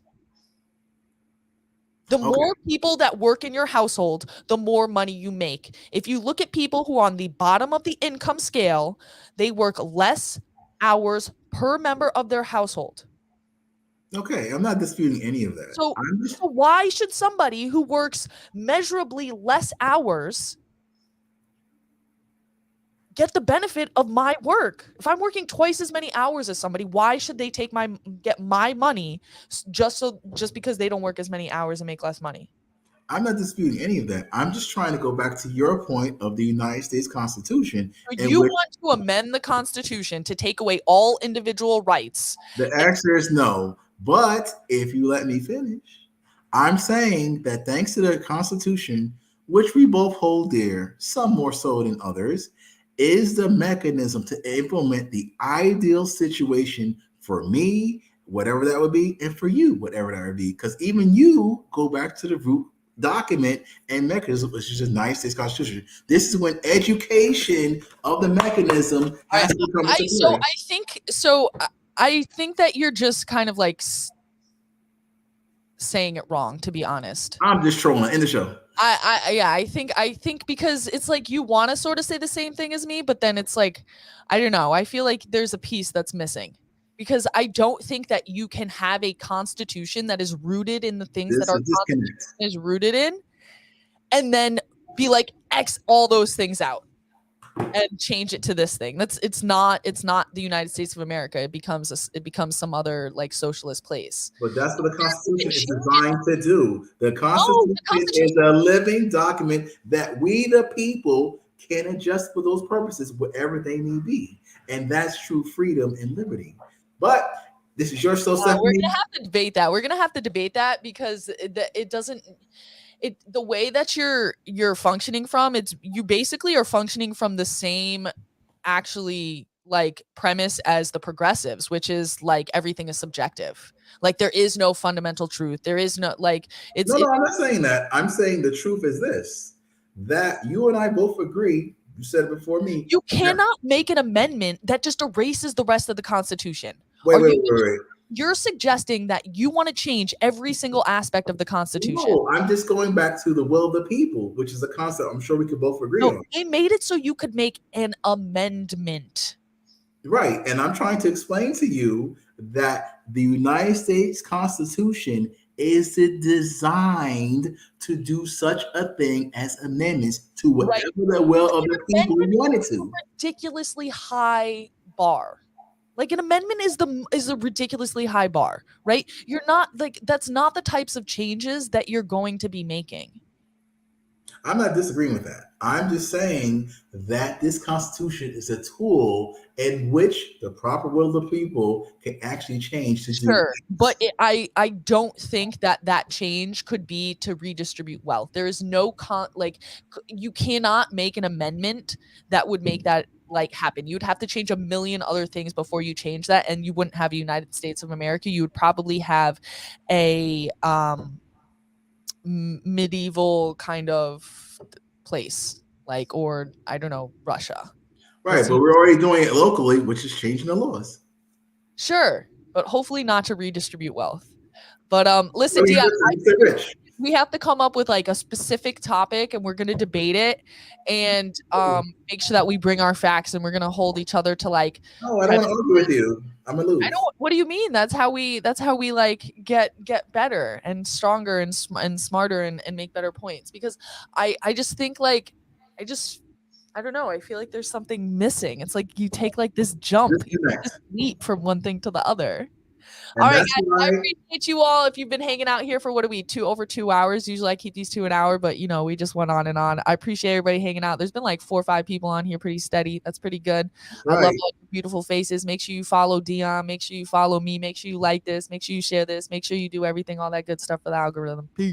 The more people that work in your household, the more money you make. If you look at people who are on the bottom of the income scale, they work less hours per member of their household. Okay, I'm not disputing any of that. So why should somebody who works measurably less hours get the benefit of my work? If I'm working twice as many hours as somebody, why should they get my money just because they don't work as many hours and make less money? I'm not disputing any of that. I'm just trying to go back to your point of the United States Constitution. You want to amend the Constitution to take away all individual rights? The answer is no. But if you let me finish, I'm saying that thanks to the Constitution, which we both hold dear, some more so than others, is the mechanism to implement the ideal situation for me, whatever that would be, and for you, whatever that would be. Because even you go back to the root document and mechanism, which is the United States Constitution. This is when education of the mechanism has to come into play. I think that you're just kind of like saying it wrong, to be honest. I'm just trolling in the show. I think because it's like you want to sort of say the same thing as me, but then it's like, I don't know. I feel like there's a piece that's missing because I don't think that you can have a constitution that is rooted in the things that our constitution is rooted in and then be like, X all those things out and change it to this thing. It's not the United States of America. It becomes some other like socialist place. But that's what the Constitution is designed to do. The Constitution is a living document that we the people can adjust for those purposes, whatever they may be. And that's true freedom and liberty. But this is your show, Stephanie. We're gonna have to debate that. We're gonna have to debate that because it doesn't. The way that you're functioning from, you basically are functioning from the same actually like premise as the progressives, which is like everything is subjective. Like there is no fundamental truth. There is no like it's No, I'm not saying that. I'm saying the truth is this, that you and I both agree. You said it before me. You cannot make an amendment that just erases the rest of the Constitution. Wait. You're suggesting that you want to change every single aspect of the Constitution. No, I'm just going back to the will of the people, which is a concept I'm sure we could both agree on. They made it so you could make an amendment. Right. And I'm trying to explain to you that the United States Constitution is designed to do such a thing as amendments to whatever the will of the people wanted to. Ridiculously high bar. Like an amendment is a ridiculously high bar, right? You're not like that's not the types of changes that you're going to be making. I'm not disagreeing with that. I'm just saying that this Constitution is a tool in which the proper will of the people can actually change to do. But I don't think that change could be to redistribute wealth. There is no you cannot make an amendment that would make that like happen. You'd have to change a million other things before you change that, and you wouldn't have a United States of America. You would probably have a medieval kind of place, like, or I don't know, Russia. Right, but we're already doing it locally, which is changing the laws. Sure, but hopefully not to redistribute wealth. But listen, Dion, we have to come up with like a specific topic, and we're going to debate it, and make sure that we bring our facts, and we're going to hold each other to like. No, I don't want to argue with you. I'm gonna lose. I don't. What do you mean? That's how we like get better and stronger and smarter and make better points. Because I just think like I don't know. I feel like there's something missing. It's like you take like this jump, you take Disconnect. this leap from one thing to the other. And All right, that's guys. I why, appreciate you all. If you've been hanging out here for what are we, over 2 hours? Usually I keep these to an hour, but we just went on and on. I appreciate everybody hanging out. There's been like 4 or 5 people on here, pretty steady. That's pretty good. I love right. all your beautiful faces. Make sure you follow Dion. Make sure you follow me. Make sure you like this. Make sure you share this. Make sure you do everything, all that good stuff for the algorithm. Peace.